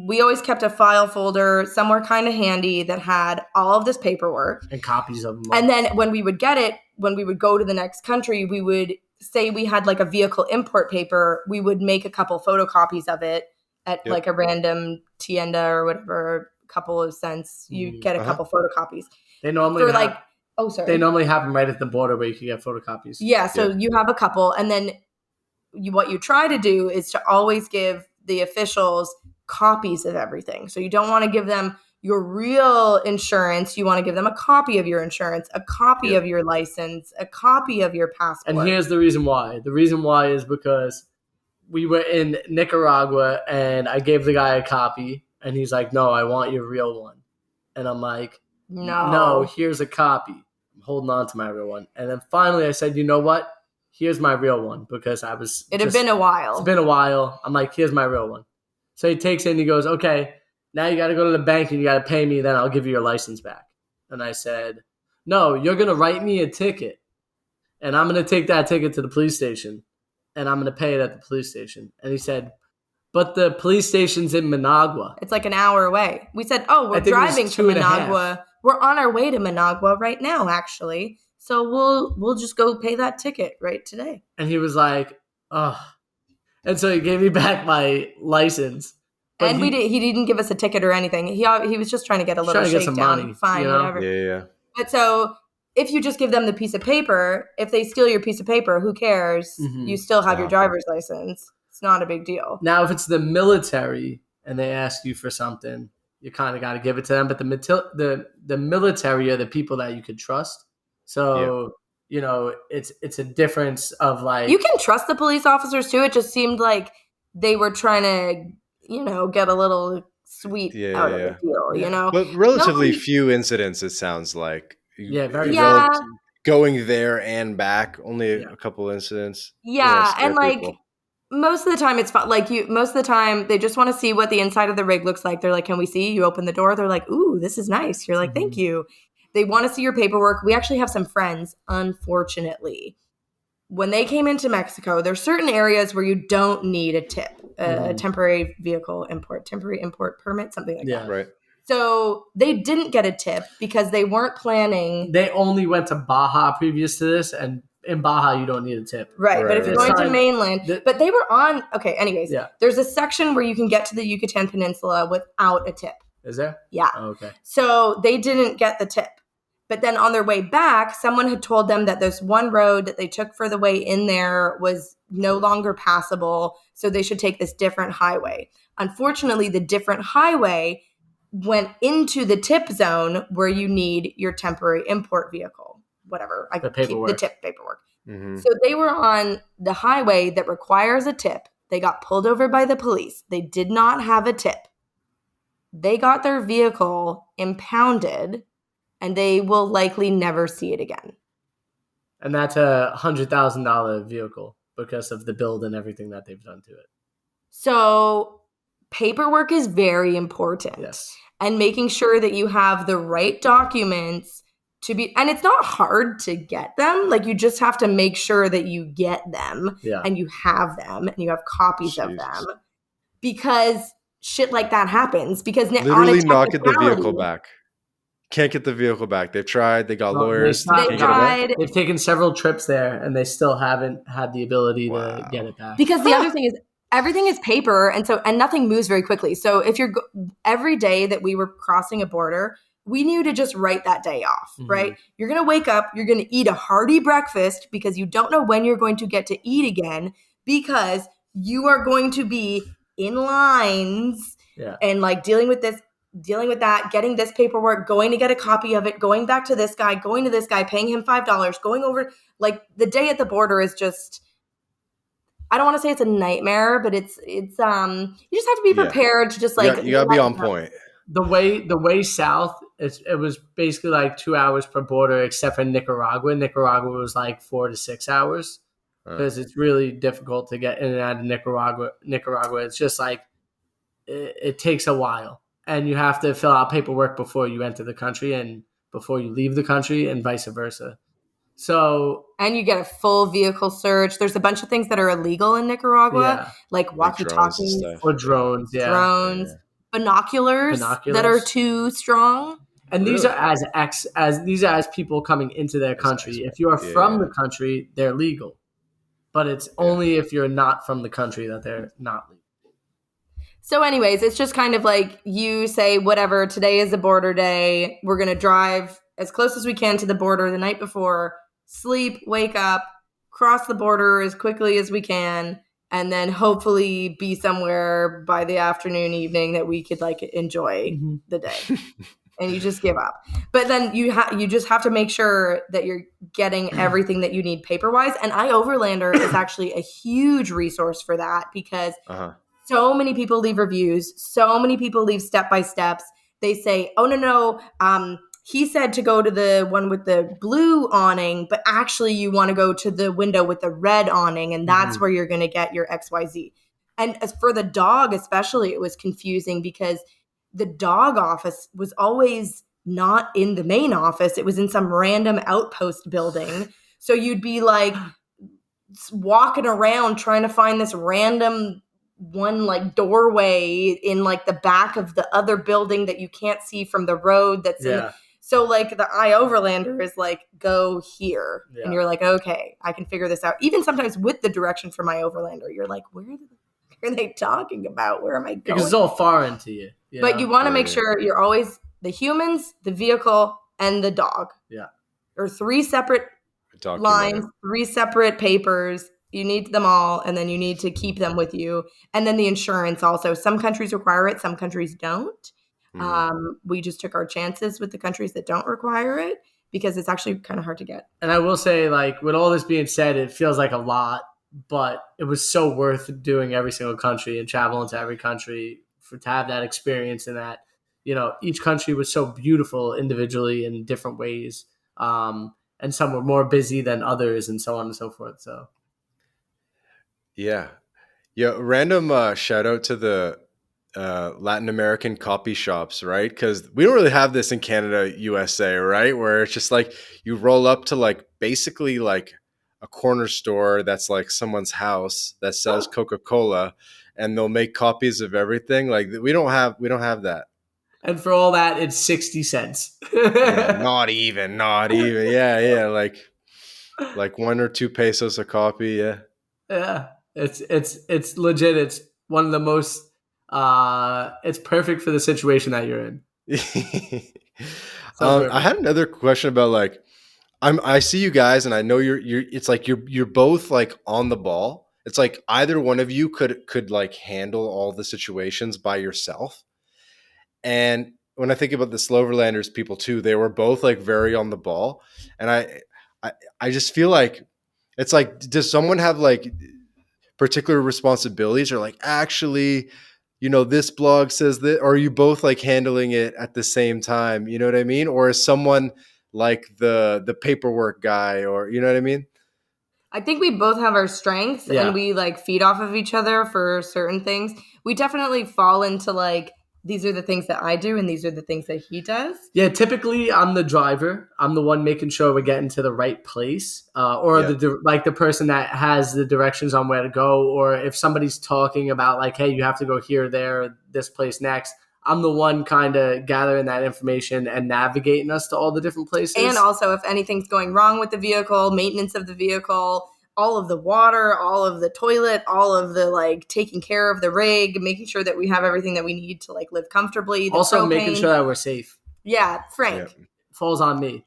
we always kept a file folder somewhere kind of handy that had all of this paperwork. And copies of them. And then when we would get it, when we would go to the next country, we would say we had like a vehicle import paper. We would make a couple photocopies of it at Yep. like a random tienda or whatever, couple of cents. You get a couple photocopies. They normally For have, like, oh, sorry. They normally have them right at the border where you can get photocopies. Yeah, so you have a couple. And then what you try to do is to always give the officials copies of everything. So you don't want to give them your real insurance. You want to give them a copy of your insurance, a copy of your license, a copy of your passport. And here's the reason why. The reason why is because we were in Nicaragua and I gave the guy a copy and he's like, no, I want your real one. And I'm like, no, here's a copy. I'm holding on to my real one. And then finally I said, you know what? Here's my real one, because it had been a while. It's been a while. I'm like, here's my real one. So he takes it and he goes, okay, now you got to go to the bank and you got to pay me. Then I'll give you your license back. And I said, no, you're going to write me a ticket and I'm going to take that ticket to the police station and I'm going to pay it at the police station. And he said, but the police station's in Managua. It's like an hour away. We said, oh, we're driving to Managua. We're on our way to Managua right now, actually. So we'll just go pay that ticket right today. And he was like, oh. And so he gave me back my license. And he didn't give us a ticket or anything. He was just trying to get a little shakedown. Some money, fine, you know? Whatever. Yeah. But so if you just give them the piece of paper, if they steal your piece of paper, who cares? Mm-hmm. You still have your driver's license. It's not a big deal. Now, if it's the military and they ask you for something, you kind of got to give it to them. But the military are the people that you could trust. So, you know, it's a difference of like... You can trust the police officers too. It just seemed like they were trying to, you know, get a little sweet out of the deal, you know? But relatively few incidents, it sounds like. Yeah, very going there and back, only a couple incidents. Yeah, and like... Most of the time it's fun. Like most of the time they just want to see what the inside of the rig looks like. They're like, can we see? You open the door. They're like, ooh, this is nice. You're like, thank you. They want to see your paperwork. We actually have some friends, unfortunately. When they came into Mexico, there's certain areas where you don't need a tip, a temporary vehicle import, temporary import permit, something like that. Right. So they didn't get a tip because they weren't planning. They only went to Baja previous to this, and in Baja, you don't need a tip. Right, but if you're going to mainland, but they were on, okay, anyways, there's a section where you can get to the Yucatan Peninsula without a tip. Is there? Yeah. Oh, okay. So they didn't get the tip. But then on their way back, someone had told them that this one road that they took for the way in there was no longer passable, so they should take this different highway. Unfortunately, the different highway went into the tip zone where you need your temporary import vehicle, whatever. The tip paperwork. Mm-hmm. So they were on the highway that requires a tip. They got pulled over by the police. They did not have a tip. They got their vehicle impounded, and they will likely never see it again. And that's a $100,000 vehicle because of the build and everything that they've done to it. So paperwork is very important. Yes. And making sure that you have the right documents to be, and it's not hard to get them. Like, you just have to make sure that you get them and you have them and you have copies of them, because shit like that happens. Because literally not get the vehicle back. Can't get the vehicle back. They've tried. They got lawyers. They've tried. They've taken several trips there, and they still haven't had the ability to get it back. Because the other thing is, everything is paper, and nothing moves very quickly. So if you're every day that we were crossing a border, we knew to just write that day off, right? You're going to wake up, you're going to eat a hearty breakfast because you don't know when you're going to get to eat again, because you are going to be in lines and like dealing with this, dealing with that, getting this paperwork, going to get a copy of it, going back to this guy, going to this guy, paying him $5, going over. Like, the day at the border is just, I don't want to say it's a nightmare, but it's you just have to be prepared to just like you gotta be on point. The way south, it was basically like 2 hours per border, except for Nicaragua. Nicaragua was like 4 to 6 hours because it's really difficult to get in and out of Nicaragua. It's just like it takes a while, and you have to fill out paperwork before you enter the country and before you leave the country, and vice versa. So, and you get a full vehicle search. There's a bunch of things that are illegal in Nicaragua, like walkie-talkies or drones, binoculars that are too strong. And these are as people coming into their country. If you are from the country, they're legal, but it's only if you're not from the country that they're not legal. So anyways, it's just kind of like you say, whatever, today is a border day. We're going to drive as close as we can to the border the night before, sleep, wake up, cross the border as quickly as we can, and then hopefully be somewhere by the afternoon, evening that we could like enjoy the day. And you just give up. But then you just have to make sure that you're getting everything that you need paper-wise. And iOverlander is actually a huge resource for that because so many people leave reviews. So many people leave step-by-steps. They say, oh, no, he said to go to the one with the blue awning, but actually you want to go to the window with the red awning, and that's where you're going to get your XYZ. And as for the dog especially, it was confusing because the dog office was always not in the main office. It was in some random outpost building. So you'd be like walking around trying to find this random one like doorway in like the back of the other building that you can't see from the road that's in. So like the iOverlander is like, go here. And you're like, okay, I can figure this out. Even sometimes with the direction from iOverlander, you're like, where are they talking about? Where am I going? Because it's all foreign to you. But you want to make sure you're always the humans, the vehicle, and the dog. Yeah. Or 3 separate lines, 3 separate papers. You need them all, and then you need to keep them with you. And then the insurance also. Some countries require it, some countries don't. We just took our chances with the countries that don't require it because it's actually kind of hard to get. And I will say, like, with all this being said, it feels like a lot, but it was so worth doing every single country and traveling to every country to have that experience, and that, you know, each country was so beautiful individually in different ways. And some were more busy than others and so on and so forth. So. Yeah. Random shout out to the Latin American coffee shops, right? Because we don't really have this in Canada, USA, right? Where it's just like you roll up to like basically like a corner store that's like someone's house that sells Coca-Cola, and they'll make copies of everything. Like we don't have that. And for all that, it's 60 cents. Not even. Yeah. Like 1 or 2 pesos a copy. Yeah. Yeah. It's legit. It's one of the most, it's perfect for the situation that you're in. I had another question about like, I see you guys and I know it's like you're both like on the ball. It's like either one of you could like handle all the situations by yourself. And when I think about the Sloverlanders people too, they were both like very on the ball. And I just feel like it's like, does someone have like particular responsibilities, or like, actually, you know, this blog says that, or are you both like handling it at the same time? You know what I mean? Or is someone like the paperwork guy, or, you know what I mean? I think we both have our strengths and we like feed off of each other for certain things. We definitely fall into like, these are the things that I do and these are the things that he does. Yeah, typically I'm the driver. I'm the one making sure we're getting to the right place, the person that has the directions on where to go. Or if somebody's talking about like, hey, you have to go here, there, this place next, I'm the one kind of gathering that information and navigating us to all the different places. And also if anything's going wrong with the vehicle, maintenance of the vehicle, all of the water, all of the toilet, all of the like taking care of the rig, making sure that we have everything that we need to like live comfortably. Also making sure that we're safe. Yeah, Frank. Yeah. Falls on me.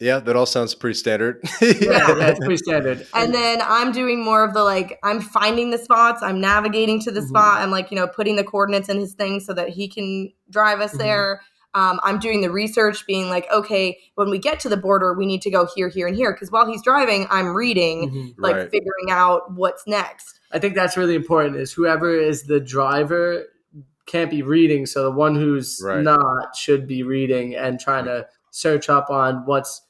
Yeah, that all sounds pretty standard. Yeah, it's pretty standard. And then I'm doing more of the like, I'm finding the spots, I'm navigating to the spot, I'm like, you know, putting the coordinates in his thing so that he can drive us there. I'm doing the research, being like, okay, when we get to the border, we need to go here, here, and here. Because while he's driving, I'm reading, figuring out what's next. I think that's really important is whoever is the driver can't be reading. So the one who's Right. not should be reading and trying to search up on what's,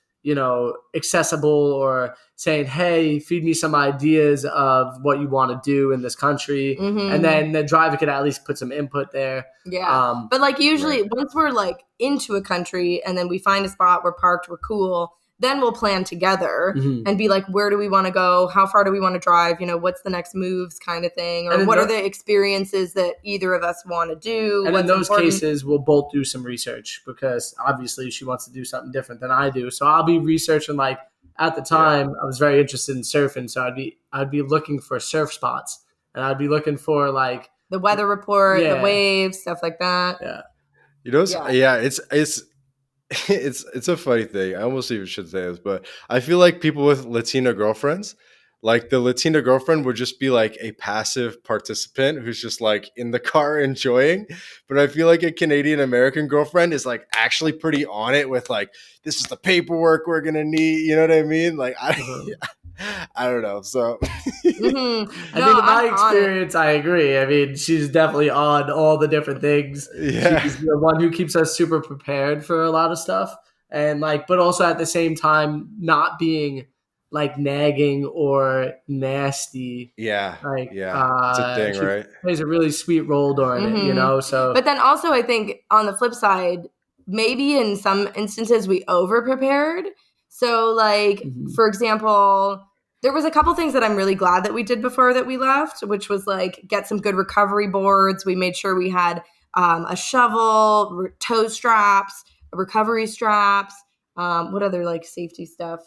accessible, or saying, hey, feed me some ideas of what you want to do in this country. Mhm. And then the driver could at least put some input there. Yeah. But like usually once we're like into a country and then we find a spot, we're parked, we're cool, then we'll plan together and be like, where do we want to go? How far do we want to drive? What's the next moves kind of thing? Or what are the experiences that either of us want to do? And in those cases, we'll both do some research because obviously she wants to do something different than I do. So I'll be researching, like at the time I was very interested in surfing. So I'd be looking for surf spots, and I'd be looking for like the weather report, the waves, stuff like that. Yeah. It's a funny thing. I almost even should say this, but I feel like people with Latina girlfriends, like the Latina girlfriend would just be like a passive participant who's just like in the car enjoying. But I feel like a Canadian American girlfriend is like actually pretty on it with like, this is the paperwork we're going to need. You know what I mean? Like, I don't know. So I think in my experience, I agree. I mean, she's definitely on all the different things. Yeah. She's the one who keeps us super prepared for a lot of stuff. And like, but also at the same time, not being like nagging or nasty. Yeah. Like, it's a thing, right? Plays a really sweet role during it, so. But then also I think on the flip side, maybe in some instances we over prepared. So like, for example, there was a couple things that I'm really glad that we did before that we left, which was like get some good recovery boards. We made sure we had a shovel, toe straps, recovery straps. What other like safety stuff?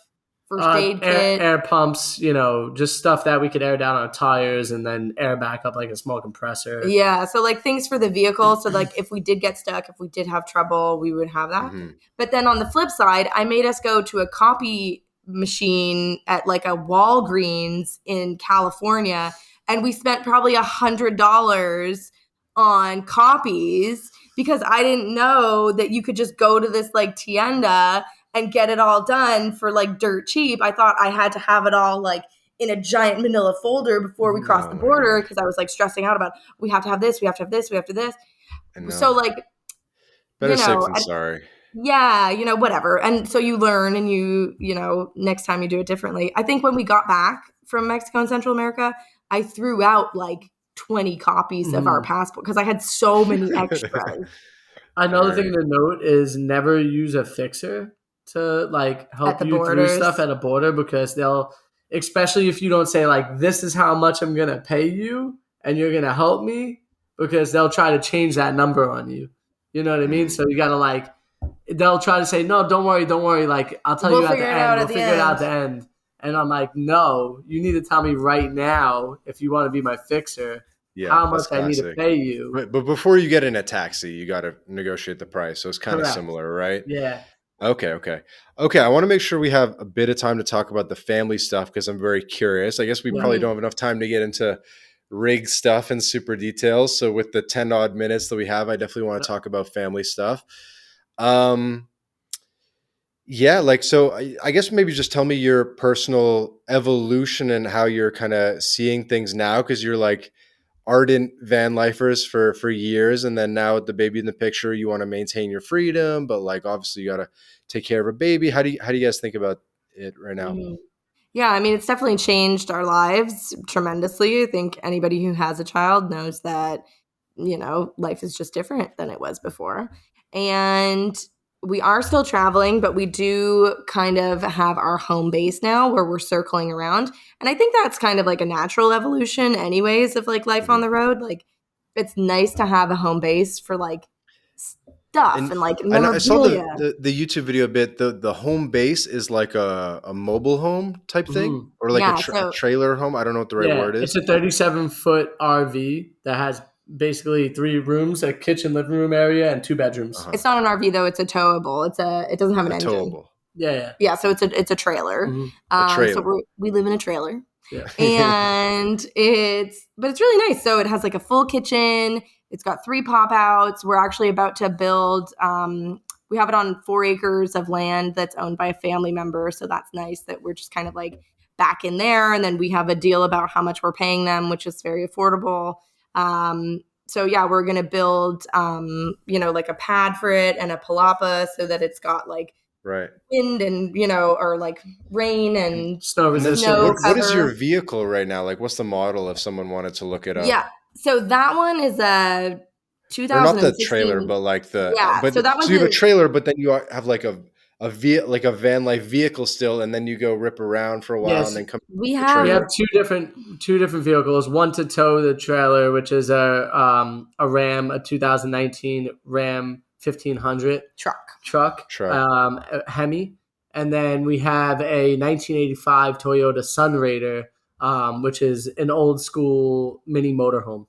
First aid kit. Air pumps, just stuff that we could air down our tires and then air back up like a small compressor. Yeah, so like things for the vehicle. So like if we did get stuck, if we did have trouble, we would have that. But then on the flip side, I made us go to a copy machine at like a Walgreens in California, and we spent probably $100 on copies because I didn't know that you could just go to this like tienda and get it all done for like dirt cheap. I thought I had to have it all like in a giant manila folder before we crossed the border because I was like stressing out about we have to have this, we have to have this, we have to this. So like better safe than sorry. Yeah, whatever. And so you learn and you next time you do it differently. I think when we got back from Mexico and Central America, I threw out like 20 copies of our passport because I had so many extras. Another thing to note is never use a fixer to like help you through stuff at a border because they'll, especially if you don't say like, this is how much I'm going to pay you and you're going to help me, because they'll try to change that number on you. You know what I mean? So you got to like, they'll try to say, no, don't worry. Like, I'll tell you at the end. We'll figure it out at the end. And I'm like, no, you need to tell me right now if you want to be my fixer. How much I need to pay you. But before you get in a taxi, you got to negotiate the price. So it's kind of similar, right? Yeah. Okay. I want to make sure we have a bit of time to talk about the family stuff because I'm very curious. I guess we probably don't have enough time to get into rig stuff and super details. So with the 10 odd minutes that we have, I definitely want to talk about family stuff. So I guess maybe just tell me your personal evolution and how you're kind of seeing things now, because you're like ardent van lifers for years, and then now with the baby in the picture, you want to maintain your freedom, but like obviously you got to take care of a baby. How do you guys think about it right now? Yeah, I mean, it's definitely changed our lives tremendously. I think anybody who has a child knows that, life is just different than it was before. And we are still traveling, but we do kind of have our home base now where we're circling around. And I think that's kind of like a natural evolution anyways of like life on the road. Like it's nice to have a home base for like stuff and like memorabilia. I saw the YouTube video a bit. The home base is like a mobile home type thing or like a trailer home. I don't know what the right word is. It's a 37-foot RV that has basically 3 rooms, a kitchen, living room area, and 2 bedrooms. It's not an RV though; it's a towable. It doesn't have an engine. Towable. Yeah. So it's a trailer. A trailer. So we live in a trailer. Yeah. And it's really nice. So it has like a full kitchen. It's got 3 pop outs. We're actually about to build. We have it on 4 acres of land that's owned by a family member. So that's nice that we're just kind of like back in there. And then we have a deal about how much we're paying them, which is very affordable. So yeah, we're going to build, like a pad for it and a palapa so that it's got like Right. wind and, or like rain and snow resistant. What is your vehicle right now? Like, what's the model if someone wanted to look it up? Yeah. So that one is a 2016. Or not the trailer, but like so that one's so you have a trailer, but then you have like a van life vehicle still, and then you go rip around for a while, Yes. and then come. We have two different vehicles. One to tow the trailer, which is a Ram, a 2019 Ram 1500 truck, Hemi, and then we have a 1985 Toyota Sunraider, which is an old school mini motorhome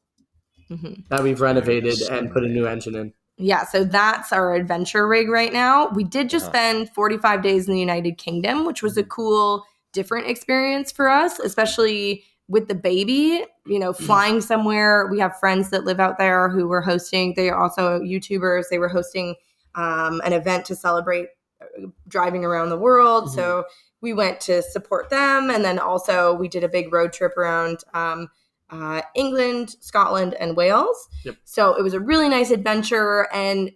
that we've renovated and put a new engine in. Yeah, so that's our adventure rig right now. We did just spend 45 days in the United Kingdom, which was a cool, different experience for us, especially with the baby, flying somewhere. We have friends that live out there who were hosting. They are also YouTubers. They were hosting an event to celebrate driving around the world. So we went to support them. And then also we did a big road trip around England, Scotland, and Wales. Yep. So it was a really nice adventure, and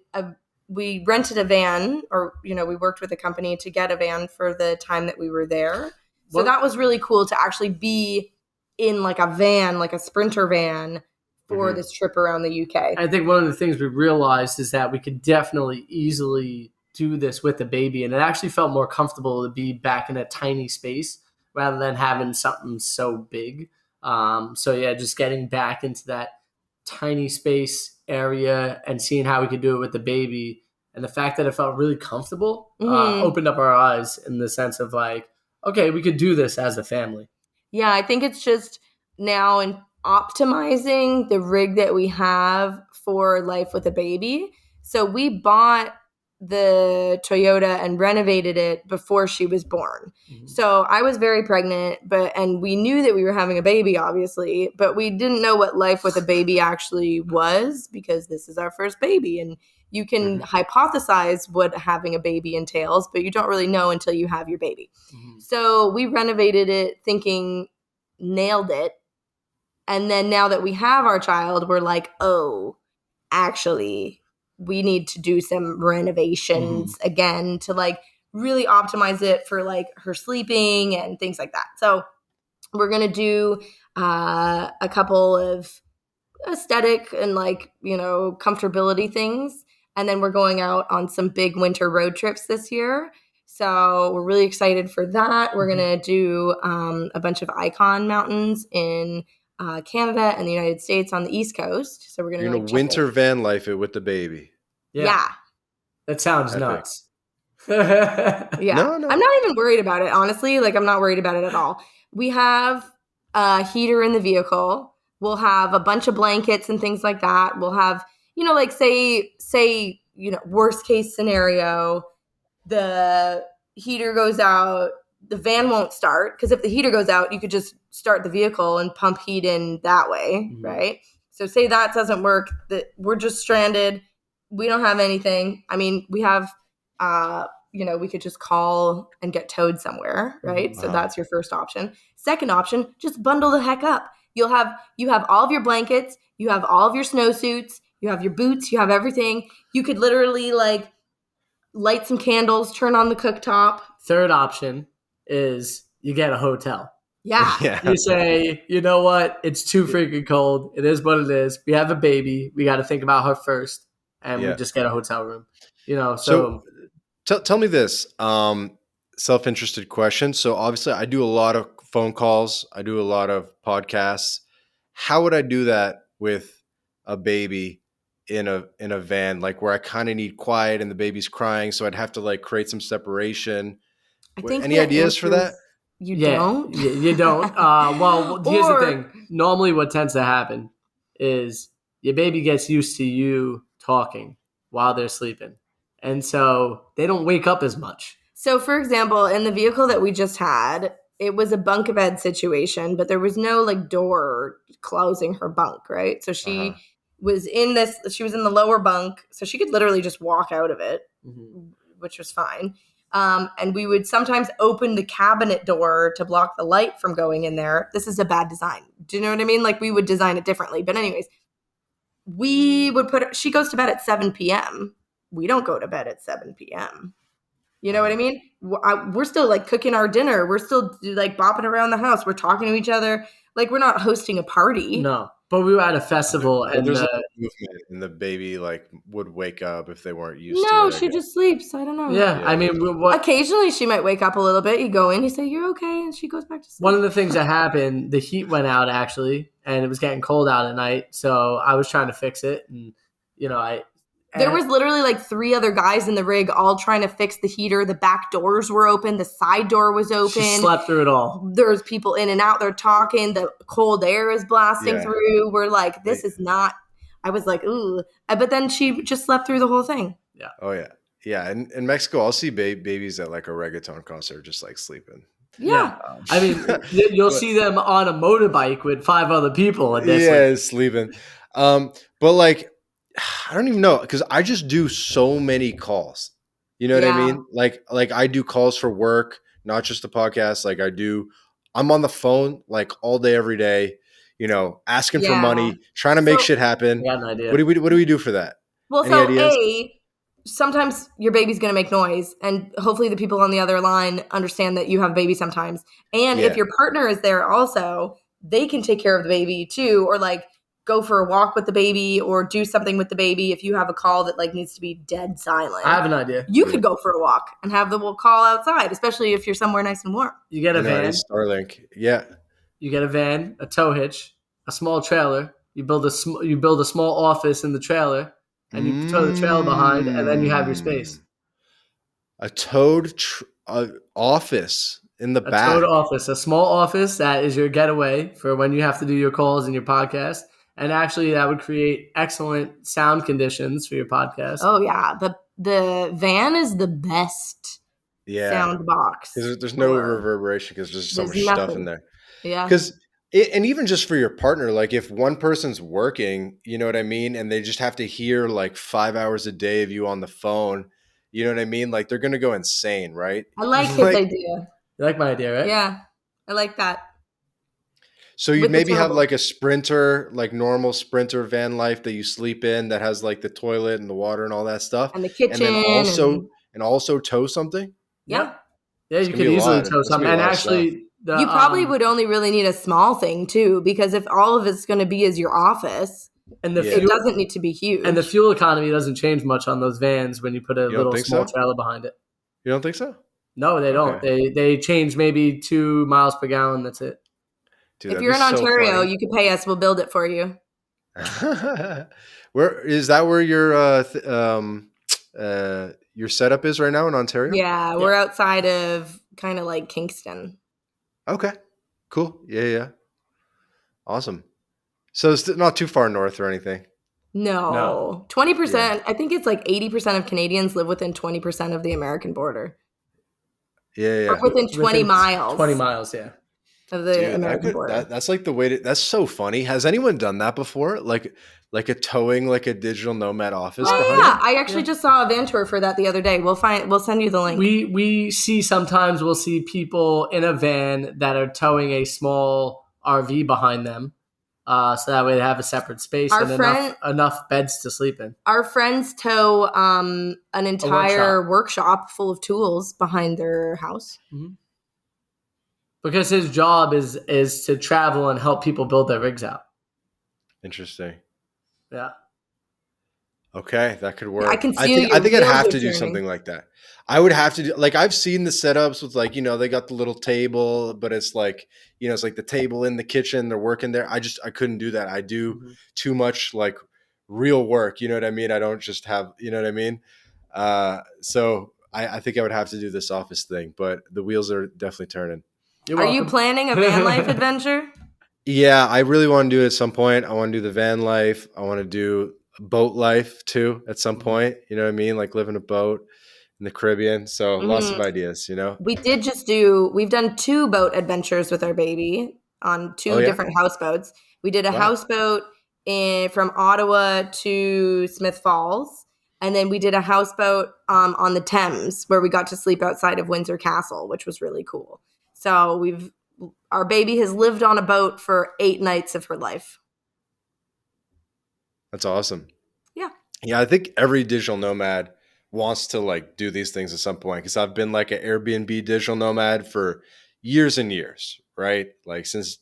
we rented a van, or we worked with a company to get a van for the time that we were there. So that was really cool to actually be in like a van, like a Sprinter van, for this trip around the UK. I think one of the things we realized is that we could definitely easily do this with the baby, and it actually felt more comfortable to be back in a tiny space rather than having something so big. So yeah, just getting back into that tiny space area and seeing how we could do it with the baby, and the fact that it felt really comfortable opened up our eyes in the sense of like, okay, we could do this as a family. Yeah, I think it's just now in optimizing the rig that we have for life with a baby. So we bought the Toyota and renovated it before she was born. So I was very pregnant, and we knew that we were having a baby, obviously, but we didn't know what life with a baby actually was, because this is our first baby, and you can hypothesize what having a baby entails, but you don't really know until you have your baby. So we renovated it thinking nailed it. And then now that we have our child, we're like, oh, actually, we need to do some renovations again to like really optimize it for like her sleeping and things like that. So we're going to do a couple of aesthetic and like, comfortability things. And then we're going out on some big winter road trips this year. So we're really excited for that. We're going to do a bunch of icon mountains in Canada and the United States on the East Coast. So we're going to winter van life it with the baby. Yeah. That sounds nuts. Yeah. No. I'm not even worried about it, honestly. Like, I'm not worried about it at all. We have a heater in the vehicle. We'll have a bunch of blankets and things like that. We'll have, like say, worst case scenario, the heater goes out, the van won't start, because if the heater goes out, you could just start the vehicle and pump heat in that way, right? So say that doesn't work, that we're just stranded. We don't have anything. I mean, we have, we could just call and get towed somewhere, right? So that's your first option. Second option, just bundle the heck up. You have all of your blankets, you have all of your snowsuits, you have your boots, you have everything. You could literally like light some candles, turn on the cooktop. Third option is you get a hotel. Yeah. You say, you know what? It's too freaking cold. It is what it is. We have a baby. We got to think about her first. And we just get a hotel room. So tell me this self-interested question. So obviously I do a lot of phone calls. I do a lot of podcasts. How would I do that with a baby in a van, like where I kind of need quiet and the baby's crying, so I'd have to like create some separation? Any ideas for that? You don't? You don't. Well, here's the thing. Normally what tends to happen is your baby gets used to you talking while they're sleeping. And so they don't wake up as much. So for example, in the vehicle that we just had, it was a bunk bed situation, but there was no like door closing her bunk, right? So she was in the lower bunk, so she could literally just walk out of it, which was fine. And we would sometimes open the cabinet door to block the light from going in there. This is a bad design. Do you know what I mean? Like we would design it differently. But anyways, she goes to bed at 7 p.m. We don't go to bed at 7 p.m. You know what I mean? We're still like cooking our dinner. We're still like bopping around the house. We're talking to each other. Like we're not hosting a party. No, but we were at a festival and there's like movement, and the baby like would wake up if they weren't used to it. No, she just sleeps. I don't know. Yeah, I mean, occasionally she might wake up a little bit. You go in, you say you're okay, and she goes back to sleep. One of the things that happened, the heat went out actually, and it was getting cold out at night. So I was trying to fix it, and there was literally like 3 other guys in the rig all trying to fix the heater. The back doors were open. The side door was open. She slept through it all. There's people in and out. They're talking. The cold air is blasting through. We're like, this is not. I was like, ooh. But then she just slept through the whole thing. Yeah. Oh, yeah. Yeah. In Mexico, I'll see babies at like a reggaeton concert just like sleeping. Yeah. I mean, you'll see them on a motorbike with 5 other people. Sleeping. But like, I don't even know because I just do so many calls. You know what I mean? Like I do calls for work, not just the podcast. Like I'm on the phone like all day, every day, asking for money, trying to make shit happen. I got an idea. What do we do for that? Well, Any ideas? Sometimes your baby's going to make noise, and hopefully the people on the other line understand that you have a baby sometimes. And if your partner is there also, they can take care of the baby too, or like go for a walk with the baby or do something with the baby if you have a call that like needs to be dead silent. I have an idea. You could go for a walk and have the call outside, especially if you're somewhere nice and warm. You get a van. Starlink. Yeah. You get a van, a tow hitch, a small trailer. You build a small office in the trailer, and you tow the trailer behind, and then you have your space. A towed office in the back. A towed office, a small office that is your getaway for when you have to do your calls and your podcast. And actually, that would create excellent sound conditions for your podcast. Oh yeah, the van is the best sound box. There's no reverberation because there's so much stuff in there. Yeah. And even just for your partner, like if one person's working, you know what I mean, and they just have to hear like 5 hours a day of you on the phone, you know what I mean? Like they're gonna go insane, right? I like his idea. You like my idea, right? Yeah, I like that. So you maybe have like a Sprinter, like normal Sprinter van life that you sleep in that has like the toilet and the water and all that stuff. And the kitchen. And also tow something? Yeah. Yeah, you could easily tow something. And actually, you probably would only really need a small thing too, because if all of it's going to be is your office, and it doesn't need to be huge. And the fuel economy doesn't change much on those vans when you put a little small trailer behind it. You don't think so? No, they don't. They change maybe 2 miles per gallon. That's it. Dude, if you're in Ontario, you can pay us. We'll build it for you. Where is that? Where your setup is right now in Ontario? Yeah, we're outside of kind of like Kingston. Okay, cool. Yeah. Awesome. So it's not too far north or anything. No. 20%. Yeah. I think it's like 80% of Canadians live within 20% of the American border. Yeah. Or within 20 miles. 20 miles, yeah. Of the American border. That's like the way to. That's so funny. Has anyone done that before? Like a towing, like a digital nomad office. Oh yeah, I actually just saw a van tour for that the other day. We'll send you the link. We'll see people in a van that are towing a small RV behind them, so that way they have a separate space and enough beds to sleep in. Our friends tow an entire workshop full of tools behind their house. Mm-hmm. Because his job is to travel and help people build their rigs out. Interesting. Yeah. Okay, that could work. I can see I think I'd have to do something like that. I would have to do like I've seen the setups with like, they got the little table, but it's like, it's like the table in the kitchen, they're working there. I couldn't do that. I do too much like real work, you know what I mean? I don't just have, you know what I mean? So I think I would have to do this office thing, but the wheels are definitely turning. Are you planning a van life adventure? Yeah, I really want to do it at some point. I want to do the van life. I want to do boat life too at some point. You know what I mean? Like live in a boat in the Caribbean. So lots of ideas, We've done 2 boat adventures with our baby on 2 different houseboats. We did a houseboat from Ottawa to Smith Falls. And then we did a houseboat on the Thames where we got to sleep outside of Windsor Castle, which was really cool. So our baby has lived on a boat for 8 nights of her life. That's awesome. Yeah. Yeah, I think every digital nomad wants to like do these things at some point, because I've been like an Airbnb digital nomad for years and years, right? Like since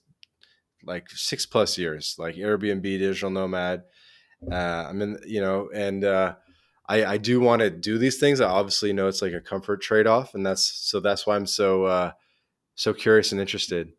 like 6+ years, like Airbnb digital nomad. I'm in, and I do want to do these things. I obviously know it's like a comfort trade-off, and that's why I'm so curious and interested.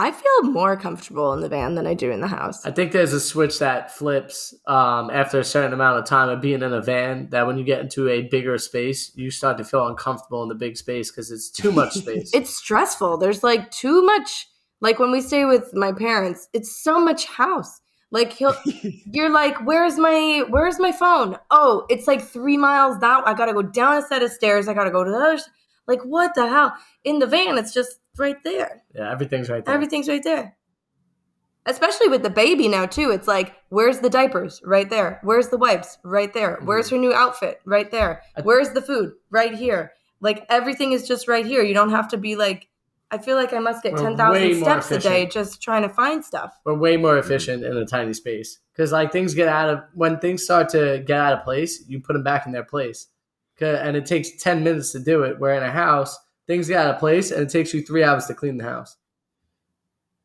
I feel more comfortable in the van than I do in the house. I think there's a switch that flips after a certain amount of time of being in a van, that when you get into a bigger space, you start to feel uncomfortable in the big space because it's too much space. It's stressful. There's like too much. Like when we stay with my parents, it's so much house. Like you're like, where's my phone? Oh, it's like 3 miles down. I gotta go down a set of stairs. I gotta go to the other. Like, what the hell? In the van, it's just right there. Yeah, everything's right there. Everything's right there. Especially with the baby now, too. It's like, where's the diapers? Right there. Where's the wipes? Right there. Where's her new outfit? Right there. Where's the food? Right here. Like, everything is just right here. You don't have to be like, I feel like I must get 10,000 steps a day just trying to find stuff. We're way more efficient in a tiny space. Because, like, when things start to get out of place, you put them back in their place. And it takes 10 minutes to do it. Where in a house, things get out of place, and it takes you 3 hours to clean the house.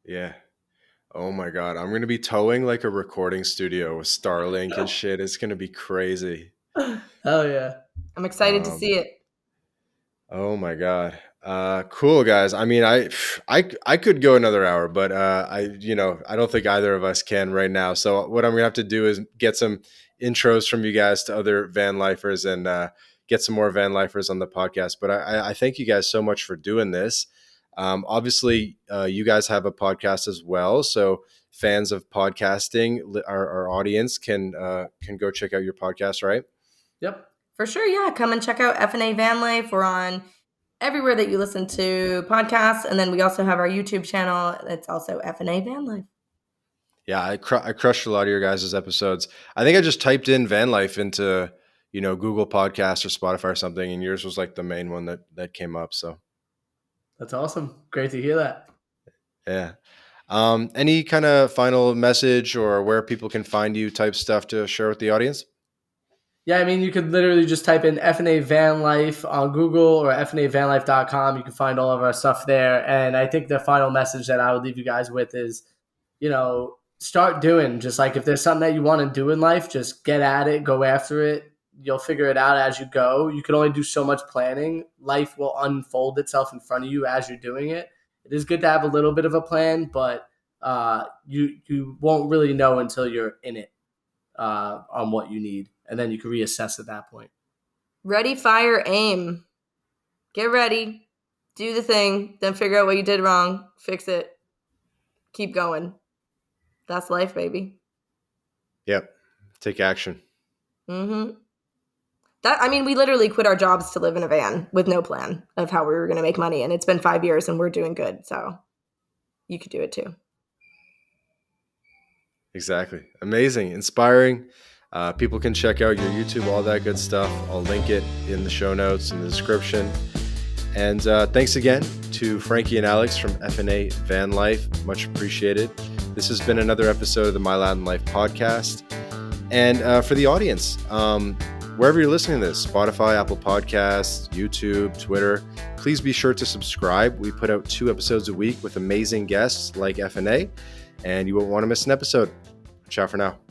Yeah. Oh my God. I'm going to be towing like a recording studio with Starlink and shit. It's going to be crazy. Hell yeah. I'm excited to see it. Oh my God. Cool, guys. I mean, I could go another hour, but I don't think either of us can right now. So what I'm going to have to do is get some intros from you guys to other van lifers and get some more van lifers on the podcast. But I thank you guys so much for doing this. Obviously, you guys have a podcast as well, so fans of podcasting, our audience can go check out your podcast, right? Yep, for sure. Yeah, come and check out FnA Van Life. We're on everywhere that you listen to podcasts, and then we also have our YouTube channel. It's also FnA Van Life. Yeah, I crushed a lot of your guys' episodes. I think I just typed in van life into Google Podcasts or Spotify or something, and yours was like the main one that came up. So. That's awesome. Great to hear that. Yeah. Any kind of final message or where people can find you type stuff to share with the audience? Yeah, I mean, you could literally just type in FnA Van Life on Google or FNAVanLife.com. You can find all of our stuff there. And I think the final message that I would leave you guys with is, start doing. Just like if there's something that you want to do in life, just get at it, go after it. You'll figure it out as you go. You can only do so much planning. Life will unfold itself in front of you as you're doing it. It is good to have a little bit of a plan, but you won't really know until you're in it on what you need. And then you can reassess at that point. Ready, fire, aim. Get ready. Do the thing. Then figure out what you did wrong. Fix it. Keep going. That's life, baby. Yep. Take action. Mm-hmm. We literally quit our jobs to live in a van with no plan of how we were going to make money. And it's been 5 years and we're doing good. So you could do it too. Exactly. Amazing. Inspiring. People can check out your YouTube, all that good stuff. I'll link it in the show notes in the description. And thanks again to Frankie and Alex from FnA Van Life. Much appreciated. This has been another episode of the My Latin Life podcast. And for the audience, wherever you're listening to this, Spotify, Apple Podcasts, YouTube, Twitter, please be sure to subscribe. We put out 2 episodes a week with amazing guests like FnA, and you won't want to miss an episode. Ciao for now.